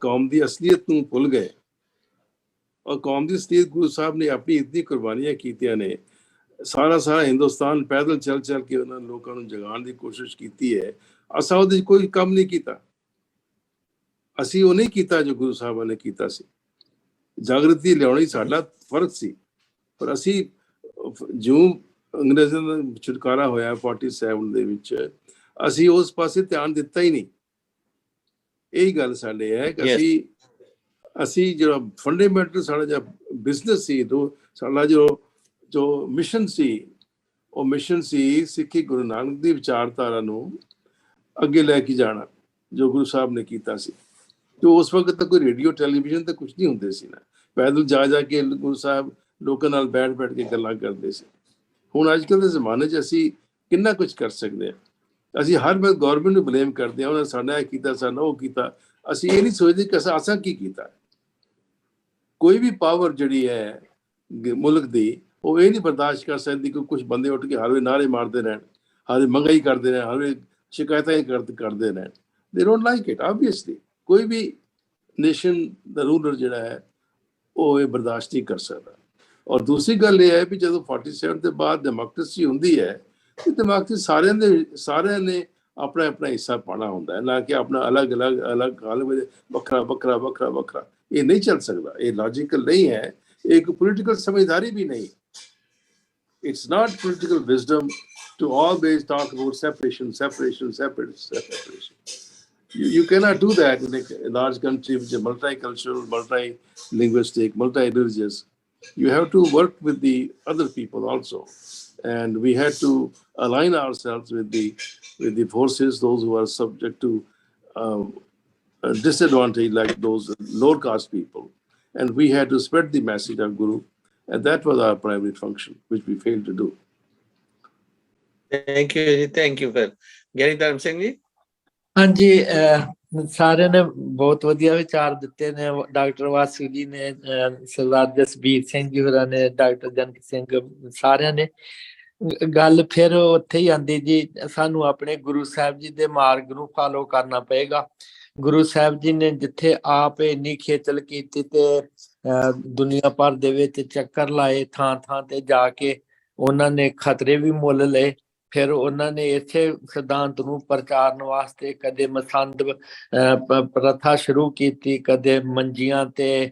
D: ਕੌਮ ਦੀ ਅਸਲੀਅਤ ਨੂੰ ਭੁੱਲ ਗਏ। ਔਰ ਕੌਮ ਦੀ ਅਸਲੀਅਤ ਗੁਰੂ ਸਾਹਿਬ ਨੇ ਆਪਣੀ ਇਤਨੀ ਕੁਰਬਾਨੀਆਂ ਕੀਤੀਆਂ ਨੇ। ਸਾਰਾ ਹਿੰਦੁਸਤਾਨ ਪੈਦਲ ਚੱਲ ਕੇ ਉਹਨਾਂ ਲੋਕਾਂ ਨੂੰ ਜਗਾਉਣ ਦੀ ਕੋਸ਼ਿਸ਼ ਕੀਤੀ ਹੈ। ਅਸਾਂ ਉਹਦੇ 'ਚ ਕੋਈ ਕੰਮ ਨਹੀਂ ਕੀਤਾ। ਅਸੀਂ ਉਹ ਨਹੀਂ ਕੀਤਾ ਜੋ ਗੁਰੂ ਸਾਹਿਬਾਂ ਨੇ ਕੀਤਾ ਸੀ। ਜਾਗਰਤੀ ਲਿਆਉਣੀ ਸਾਡਾ ਫਰਜ਼ ਸੀ, ਪਰ ਅਸੀਂ ਜਿਉਂ ਅੰਗਰੇਜ਼ਾਂ ਦਾ ਛੁਟਕਾਰਾ ਹੋਇਆ 47 ਦੇ ਵਿੱਚ, ਅਸੀਂ ਉਸ ਪਾਸੇ ਧਿਆਨ ਦਿੱਤਾ ਹੀ ਨਹੀਂ। ਇਹੀ ਗੱਲ ਸਾਡੇ ਹੈ ਕਿ ਅਸੀਂ ਜਿਹੜਾ ਫੰਡਾਮੈਂਟਲ ਸਾਡਾ ਜਿਹੜਾ ਬਿਜ਼ਨਸ ਸੀ, ਸਾਡਾ ਜੋ ਮਿਸ਼ਨ ਸੀ, ਉਹ ਮਿਸ਼ਨ ਸੀ ਸਿੱਖੀ ਗੁਰੂ ਨਾਨਕ ਦੀ ਵਿਚਾਰਧਾਰਾ ਨੂੰ ਅੱਗੇ ਲੈ ਕੇ ਜਾਣਾ, ਜੋ ਗੁਰੂ ਸਾਹਿਬ ਨੇ ਕੀਤਾ ਸੀ। ਤੇ ਉਸ ਵਕਤ ਤਾਂ ਕੋਈ ਰੇਡੀਓ ਟੈਲੀਵਿਜ਼ਨ ਤਾਂ ਕੁਝ ਨਹੀਂ ਹੁੰਦੇ ਸੀ ਨਾ, ਪੈਦਲ ਜਾ ਕੇ ਗੁਰੂ ਸਾਹਿਬ ਲੋਕਾਂ ਨਾਲ ਬੈਠ ਕੇ ਗੱਲਾਂ ਕਰਦੇ ਸੀ। ਹੁਣ ਅੱਜ ਕੱਲ੍ਹ ਦੇ ਜ਼ਮਾਨੇ 'ਚ ਅਸੀਂ ਕਿੰਨਾ ਕੁਝ ਕਰ ਸਕਦੇ ਹਾਂ। ਅਸੀਂ ਹਰ ਵਾਰ ਗੌਰਮੈਂਟ ਨੂੰ ਬਲੇਮ ਕਰਦੇ ਹਾਂ, ਉਹਨਾਂ ਨੇ ਸਾਡਾ ਇਹ ਕੀਤਾ, ਸਾਡਾ ਉਹ ਕੀਤਾ। ਅਸੀਂ ਇਹ ਨਹੀਂ ਸੋਚਦੇ ਕਿ ਅਸਾਂ ਕੀ ਕੀਤਾ। ਕੋਈ ਵੀ ਪਾਵਰ ਜਿਹੜੀ ਹੈ ਮੁਲਕ ਦੀ, ਉਹ ਇਹ ਨਹੀਂ ਬਰਦਾਸ਼ਤ ਕਰ ਸਕਦੀ ਕਿ ਕੁਝ ਬੰਦੇ ਉੱਠ ਕੇ ਹਰ ਵੇ ਨਾਅਰੇ ਮਾਰਦੇ ਰਹਿਣ, ਹਰ ਮਹਿੰਗਾਈ ਕਰਦੇ ਰਹਿਣ, ਹਰ ਵੇ ਸ਼ਿਕਾਇਤਾਂ ਕਰਦੇ ਰਹਿਣ। ਦੇ ਡੋਂਟ ਲਾਈਕ ਇਟ ਆਬਵੀਅਸਲੀ। ਕੋਈ ਵੀ ਨੇਸ਼ਨ ਦਾ ਰੂਲਰ ਜਿਹੜਾ ਹੈ ਉਹ ਇਹ ਬਰਦਾਸ਼ਤ ਨਹੀਂ ਕਰ ਸਕਦਾ। ਔਰ ਦੂਸਰੀ ਗੱਲ ਇਹ ਹੈ ਵੀ ਜਦੋਂ 47 ਦੇ ਬਾਅਦ ਡੈਮੋਕ੍ਰੇਸੀ ਹੁੰਦੀ ਹੈ, ਤੇ ਡੈਮੋਕ੍ਰੇਸੀ ਸਾਰਿਆਂ ਨੇ ਆਪਣਾ ਹਿੱਸਾ ਪਾਉਣਾ ਹੁੰਦਾ ਹੈ, ਨਾ ਕਿ ਆਪਣਾ ਅਲੱਗ ਵੱਖਰਾ। ਇਹ ਨਹੀਂ ਚੱਲ ਸਕਦਾ, ਇਹ ਲੌਜੀਕਲ ਨਹੀਂ ਹੈ, ਇਹ ਇੱਕ ਪੋਲੀਟੀਕਲ ਸਮਝਦਾਰੀ ਵੀ ਨਹੀਂ। It's not political wisdom to always talk about separation. You cannot do that in a large country which is multicultural, multi-linguistic, multi-religious. You have to work with the other people also. And we had to align ourselves with the forces, those who are subject to disadvantage, like those lower caste people. And we had to spread the message of Guru. And that was our primary function, which we failed to do.
A: Thank you for Gyanidhar Singh ji.
E: ਹਾਂਜੀ, ਸਾਰਿਆਂ ਨੇ ਬਹੁਤ ਵਧੀਆ ਵਿਚਾਰ ਦਿੱਤੇ ਨੇ। Doctor Vasu ਜੀ ਨੇ, ਸਰਦਾਰ ਜਸਬੀਰ ਸਿੰਘ ਜੀ ਹੋਰਾਂ ਨੇ, ਡਾਕਟਰ ਜਨਕ ਸਿੰਘ, ਸਾਰਿਆਂ ਨੇ। ਗੱਲ ਫਿਰ ਉੱਥੇ ਹੀ ਆਉਂਦੀ ਜੀ, ਸਾਨੂੰ ਆਪਣੇ ਗੁਰੂ ਸਾਹਿਬ ਜੀ ਦੇ ਮਾਰਗ ਨੂੰ ਫਾਲੋ ਕਰਨਾ ਪਏਗਾ। ਗੁਰੂ ਸਾਹਿਬ ਜੀ ਨੇ ਜਿੱਥੇ ਆਪ ਇੰਨੀ ਖੇਚਲ ਕੀਤੀ ਤੇ ਦੁਨੀਆ ਭਰ ਦੇ ਵਿੱਚ ਚੱਕਰ ਲਾਏ, ਥਾਂ ਤੇ ਜਾ ਕੇ ਉਹਨਾਂ ਨੇ ਖਤਰੇ ਵੀ ਮੁੱਲ ਲਏ, ਫਿਰ ਉਹਨਾਂ ਨੇ ਇਸੇ ਸਿਧਾਂਤ ਨੂੰ ਪ੍ਰਚਾਰਨ ਵਾਸਤੇ ਕਦੇ ਮਸੰਦ ਪ੍ਰਥਾ ਸ਼ੁਰੂ ਕੀਤੀ, ਕਦੇ ਮੰਜੀਆਂ ਤੇ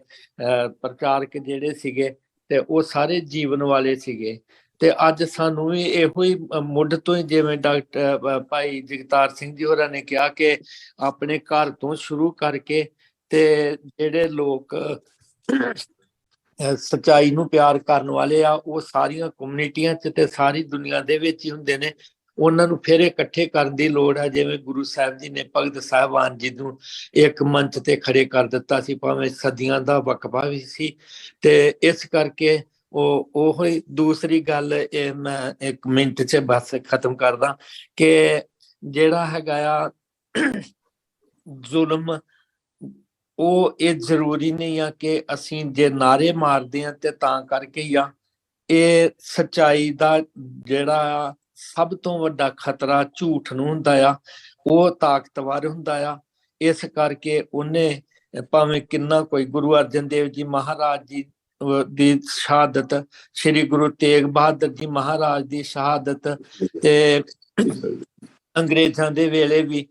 E: ਪ੍ਰਚਾਰਕ ਜਿਹੜੇ ਸੀਗੇ ਤੇ ਉਹ ਸਾਰੇ ਜੀਵਨ ਵਾਲੇ ਸੀਗੇ। ਤੇ ਅੱਜ ਸਾਨੂੰ ਵੀ ਇਹੋ ਹੀ ਮੁੱਢ ਤੋਂ ਹੀ, ਜਿਵੇਂ ਡਾਕਟਰ ਭਾਈ ਜਗਤਾਰ ਸਿੰਘ ਜੀ ਹੋਰਾਂ ਨੇ ਕਿਹਾ ਕਿ ਆਪਣੇ ਘਰ ਤੋਂ ਸ਼ੁਰੂ ਕਰਕੇ ਤੇ ਜਿਹੜੇ ਲੋਕ ਸੱਚਾਈ ਨੂੰ ਪਿਆਰ ਕਰਨ ਵਾਲੇ ਆ ਉਹ ਸਾਰੀਆਂ ਕਮਿਊਨਿਟੀਆਂ 'ਚ ਤੇ ਸਾਰੀ ਦੁਨੀਆ ਦੇ ਵਿੱਚ ਹੀ ਹੁੰਦੇ ਨੇ। ਉਹਨਾਂ ਨੂੰ ਫਿਰ ਇਕੱਠੇ ਕਰਨ ਦੀ ਲੋੜ ਹੈ। ਜਿਵੇਂ ਗੁਰੂ ਸਾਹਿਬ ਜੀ ਨੇ ਭਗਤ ਸਾਹਿਬਾਨ ਜੀ ਨੂੰ ਇੱਕ ਮੰਚ ਤੇ ਖੜੇ ਕਰ ਦਿੱਤਾ ਸੀ, ਭਾਵੇਂ ਸਦੀਆਂ ਦਾ ਵਕਫਾ ਵੀ ਸੀ। ਤੇ ਇਸ ਕਰਕੇ ਉਹ ਹੀ ਦੂਸਰੀ ਗੱਲ ਇਹ ਮੈਂ 1 ਮਿੰਟ 'ਚ ਬਸ ਖਤਮ ਕਰਦਾ ਕਿ ਜਿਹੜਾ ਹੈਗਾ ਆ ਜ਼ੁਲਮ, ਉਹ ਇਹ ਜ਼ਰੂਰੀ ਨਹੀਂ ਆ ਕਿ ਅਸੀਂ ਜੇ ਨਾਰੇ ਮਾਰਦੇ ਹਾਂ ਤੇ ਤਾਂ ਕਰਕੇ ਹੀ ਆ। ਇਹ ਸੱਚਾਈ ਦਾ ਜਿਹੜਾ ਸਭ ਤੋਂ ਵੱਡਾ ਖਤਰਾ ਝੂਠ ਨੂੰ ਹੁੰਦਾ ਆ, ਉਹ ਤਾਕਤਵਰ ਹੁੰਦਾ ਆ। ਇਸ ਕਰਕੇ ਉਹਨੇ ਭਾਵੇਂ ਕਿੰਨਾ ਕੋਈ ਗੁਰੂ ਅਰਜਨ ਦੇਵ ਜੀ ਮਹਾਰਾਜ ਜੀ ਦੀ ਸ਼ਹਾਦਤ, ਸ਼੍ਰੀ ਗੁਰੂ ਤੇਗ ਬਹਾਦਰ ਜੀ ਮਹਾਰਾਜ ਦੀ ਸ਼ਹਾਦਤ ਤੇ ਅੰਗਰੇਜ਼ਾਂ ਦੇ ਵੇਲੇ ਵੀ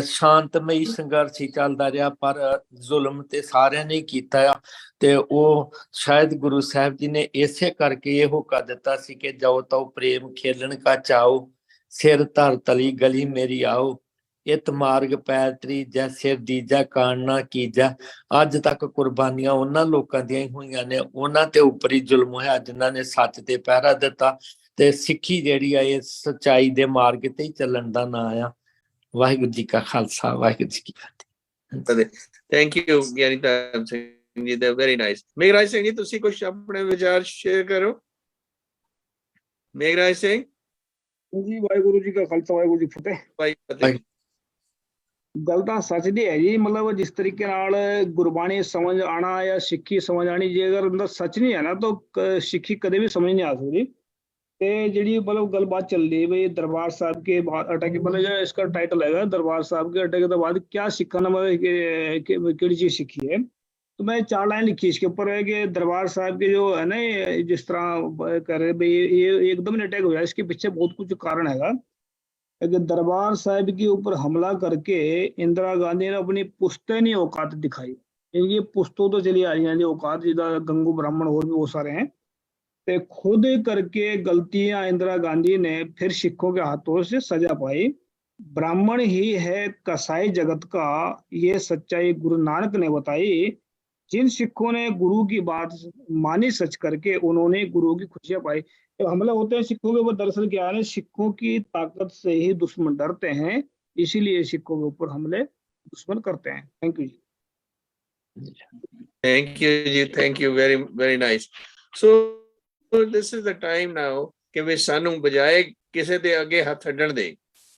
E: ਸ਼ਾਂਤਮਈ ਸੰਘਰਸ਼ ਹੀ ਚੱਲਦਾ ਰਿਹਾ, ਪਰ ਜ਼ੁਲਮ ਤੇ ਸਾਰਿਆਂ ਨੇ ਕੀਤਾ ਆ। ਤੇ ਉਹ ਸ਼ਾਇਦ ਗੁਰੂ ਸਾਹਿਬ ਜੀ ਨੇ ਇਸੇ ਕਰਕੇ ਇਹੋ ਕਰ ਦਿੱਤਾ ਸੀ ਕਿ ਜਾਓ ਤਉ ਪ੍ਰੇਮ ਖੇਲਣ ਕਾ ਚਾਓ, ਸਿਰ ਧਰ ਤਲੀ ਗਲੀ ਮੇਰੀ ਆਓ, ਇਤ ਮਾਰਗ ਪੈਰ ਤਰੀ ਜੈ ਸਿਰ ਦੀਜਾ ਕਾਣ ਨਾ ਕੀਜਾ। ਅੱਜ ਤੱਕ ਕੁਰਬਾਨੀਆਂ ਉਹਨਾਂ ਲੋਕਾਂ ਦੀਆਂ ਹੀ ਹੋਈਆਂ ਨੇ, ਉਹਨਾਂ ਤੇ ਉੱਪਰ ਹੀ ਜ਼ੁਲਮ ਹੋਇਆ ਜਿਨ੍ਹਾਂ ਨੇ ਸੱਚ ਤੇ ਪਹਿਰਾ ਦਿੱਤਾ। ਤੇ ਸਿੱਖੀ ਜਿਹੜੀ ਆ ਇਹ ਸੱਚਾਈ ਦੇ ਮਾਰਗ ਤੇ ਹੀ ਚੱਲਣ ਦਾ ਨਾਂ ਆ। ਵਾਹਿਗੁਰੂ ਜੀ ਕਾ ਖਾਲਸਾ, ਵਾਹਿਗੁਰੂ ਜੀ ਕੀ ਫਤਿਹ।
A: ਥੈਂਕ ਯੂ ਗਿਆਨੀ ਧਰਮ ਸਿੰਘ ਜੀ, ਦਾ ਵੈਰੀ ਨਾਈਸ। ਮੇਘਰਾਜ ਸਿੰਘ ਜੀ, ਤੁਸੀਂ ਕੁਝ ਆਪਣੇ ਵਿਚਾਰ ਸ਼ੇਅਰ ਕਰੋ। ਮੇਘਰਾਜ ਸਿੰਘ
I: ਜੀ, ਵਾਹਿਗੁਰੂ ਜੀ ਕਾ ਖਾਲਸਾ, ਵਾਹਿਗੁਰੂ ਜੀ ਕੀ ਫਤਿਹ।
A: ਭਾਈ ਫਤਿਹ।
I: ਗੱਲ ਤਾਂ ਸੱਚ ਦੀ ਹੈ ਜੀ, ਮਤਲਬ ਜਿਸ ਤਰੀਕੇ ਨਾਲ ਗੁਰਬਾਣੀ ਸਮਝ ਆਣਾ ਜਾਂ ਸਿੱਖੀ ਸਮਝ ਆਣੀ, ਜੇ ਅਗਰ ਅੰਦਰ ਸੱਚ ਨਹੀਂ ਹੈ ਨਾ ਤਾਂ ਸਿੱਖੀ ਕਦੇ ਵੀ ਸਮਝ ਨਹੀਂ ਆ ਸਕਦੀ। ਤੇ ਜਿਹੜੀ मतलब गलबात चल रही है भाई दरबार साहब के अटैक, मतलब जो इसका टाइटल है दरबार साहब के अटैक के बाद क्या सीखा ना, मतलब केड़ी चीज सीखी है। तो मैं 4 लाइन लिखी इसके ऊपर है कि दरबार साहब के जो है ना, जिस तरह कर रहे भाई ये एकदम अटैक हो जाए, इसके पीछे बहुत कुछ कारण है कि दरबार साहब के ऊपर हमला करके इंदिरा गांधी ने अपनी पुश्तैनी औकात दिखाई। ये पुश्तों तो चली आ रही हैं औकात, जिदा गंगू ब्राह्मण और भी बहुत सारे हैं। खुद करके गलतियां इंदिरा गांधी ने फिर सिखों के हाथों से सजा पाई। ब्राह्मण ही है कसाई जगत का, ये सच्चाई गुरु नानक ने बताई। जिन सिखों ने गुरु की बात मानी सच करके, उन्होंने गुरु की खुशियां पाई। तो हमले होते हैं सिखों के ऊपर, दरअसल क्या है, सिखों की ताकत से ही दुश्मन डरते हैं, इसीलिए सिखों के ऊपर हमले दुश्मन करते हैं। Thank you ji.
A: Thank you ji, thank you, very very nice. So this is the time now ਕਿ ਵੀ ਸਾਨੂੰ ਬਜਾਏ ਕਿਸੇ ਦੇ ਅੱਗੇ ਹੱਥ ਅੱਡਣ ਦੇ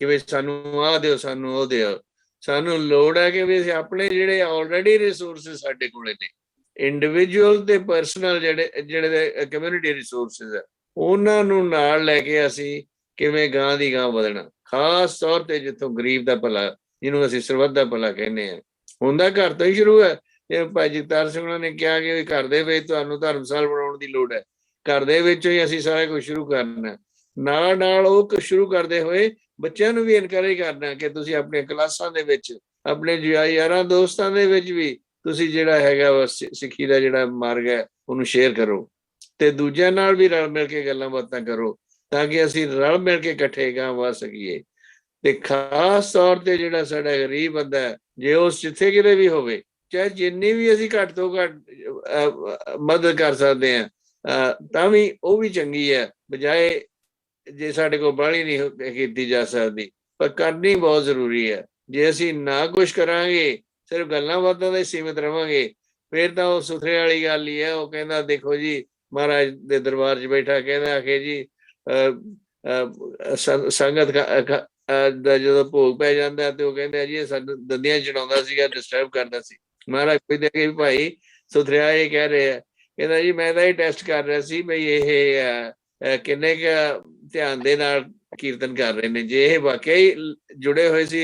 A: ਕਿ ਵੀ ਸਾਨੂੰ ਆਹ ਦਿਓ, ਸਾਨੂੰ ਉਹ ਦਿਓ, ਸਾਨੂੰ ਲੋੜ ਹੈ ਕਿ ਵੀ ਅਸੀਂ ਆਪਣੇ ਜਿਹੜੇ ਆਲਰੇਡੀ ਰਿਸੋਰਸਿਸ ਸਾਡੇ ਕੋਲੇ ਨੇ, ਇੰਡੀਵਿਜੂਅਲ ਤੇ ਪਰਸਨਲ ਜਿਹੜੇ ਕਮਿਊਨਿਟੀ ਰਿਸੋਰਸਿਸ ਹੈ, ਉਹਨਾਂ ਨੂੰ ਨਾਲ ਲੈ ਕੇ ਅਸੀਂ ਕਿਵੇਂ ਗਾਂ ਦੀ ਗਾਂ ਵਧਣਾ। ਖਾਸ ਤੌਰ ਤੇ ਜਿੱਥੋਂ ਗਰੀਬ ਦਾ ਭਲਾ, ਜਿਹਨੂੰ ਅਸੀਂ ਸਰਬੱਤ ਦਾ ਭਲਾ ਕਹਿੰਦੇ ਹਾਂ, ਹੁੰਦਾ ਘਰ ਤੋਂ ਹੀ ਸ਼ੁਰੂ ਹੈ। ਜਿਵੇਂ ਭਾਈ ਜਗਤਾਰ ਸਿੰਘ ਉਹਨਾਂ ਨੇ ਕਿਹਾ ਕਿ ਘਰ ਦੇ ਵਿੱਚ ਤੁਹਾਨੂੰ ਧਰਮਸਾਲ ਬਣਾਉਣ ਦੀ ਲੋੜ ਹੈ, ਘਰ ਦੇ ਵਿੱਚੋਂ ਹੀ ਅਸੀਂ ਸਾਰਾ ਕੁਝ ਸ਼ੁਰੂ ਕਰਨਾ। ਨਾਲ ਨਾਲ ਉਹ ਕੁਝ ਸ਼ੁਰੂ ਕਰਦੇ ਹੋਏ ਬੱਚਿਆਂ ਨੂੰ ਵੀ ਇਨਕਰੇਜ ਕਰਨਾ ਕਿ ਤੁਸੀਂ ਆਪਣੀਆਂ ਕਲਾਸਾਂ ਦੇ ਵਿੱਚ, ਆਪਣੇ ਯਾਰਾਂ ਦੋਸਤਾਂ ਦੇ ਵਿੱਚ ਵੀ ਤੁਸੀਂ ਜਿਹੜਾ ਹੈਗਾ ਸਿੱਖੀ ਦਾ ਜਿਹੜਾ ਮਾਰਗ ਹੈ ਉਹਨੂੰ ਸ਼ੇਅਰ ਕਰੋ, ਤੇ ਦੂਜਿਆਂ ਨਾਲ ਵੀ ਰਲ ਮਿਲ ਕੇ ਗੱਲਾਂ ਬਾਤਾਂ ਕਰੋ, ਤਾਂ ਕਿ ਅਸੀਂ ਰਲ ਮਿਲ ਕੇ ਇਕੱਠੇ ਗਾਂਹ ਵਧ ਸਕੀਏ। ਤੇ ਖਾਸ ਤੌਰ ਤੇ ਜਿਹੜਾ ਸਾਡਾ ਗਰੀਬ ਬੰਦਾ ਹੈ, ਜੇ ਉਹ ਜਿੱਥੇ ਕਿਤੇ ਵੀ ਹੋਵੇ, ਚਾਹੇ ਜਿੰਨੀ ਵੀ ਅਸੀਂ ਘੱਟ ਤੋਂ ਘੱਟ ਮਦਦ ਕਰ ਸਕਦੇ ਹਾਂ, ਤਾਂ ਵੀ ਉਹ ਵੀ ਚੰਗੀ ਹੈ, ਬਜਾਏ ਜੇ ਸਾਡੇ ਕੋਲ ਬਾਹਲੀ ਨਹੀਂ ਕੀਤੀ ਜਾ ਸਕਦੀ, ਪਰ ਕਰਨੀ ਬਹੁਤ ਜ਼ਰੂਰੀ ਹੈ। ਜੇ ਅਸੀਂ ਨਾ ਕੁਛ ਕਰਾਂਗੇ, ਸਿਰਫ ਗੱਲਾਂ ਬਾਤਾਂ ਦਾ ਸੀਮਿਤ ਰਵਾਂਗੇ, ਫਿਰ ਤਾਂ ਉਹ ਸੁਥਰੇ ਵਾਲੀ ਗੱਲ ਹੀ ਹੈ। ਉਹ ਕਹਿੰਦਾ ਦੇਖੋ ਜੀ, ਮਹਾਰਾਜ ਦੇ ਦਰਬਾਰ 'ਚ ਬੈਠਾ ਕਹਿੰਦਾ ਆਖੇ ਜੀ ਸੰਗਤ ਦਾ ਜਦੋਂ ਭੋਗ ਪੈ ਜਾਂਦਾ ਤੇ ਉਹ ਕਹਿੰਦਾ ਜੀ ਇਹ ਸਾਨੂੰ ਦੰਦੀਆਂ ਚੜਾਉਂਦਾ ਸੀਗਾ, ਡਿਸਟਰਬ ਕਰਦਾ ਸੀ। ਮਹਾਰਾਜ ਪੁੱਛਦੇ ਕਿ ਭਾਈ ਸੁਥਰਿਆ ਇਹ ਕਹਿ ਰਹੇ ਆ, ਕਹਿੰਦਾ ਜੀ ਮੈਂ ਤਾਂ ਇਹ ਟੈਸਟ ਕਰ ਰਿਹਾ ਸੀ ਬਈ ਇਹ ਕਿੰਨੇ ਕੁ ਧਿਆਨ ਦੇ ਨਾਲ ਕੀਰਤਨ ਕਰ ਰਹੇ ਨੇ। ਜੇ ਇਹ ਵਾਕਿਆ ਹੀ ਜੁੜੇ ਹੋਏ ਸੀ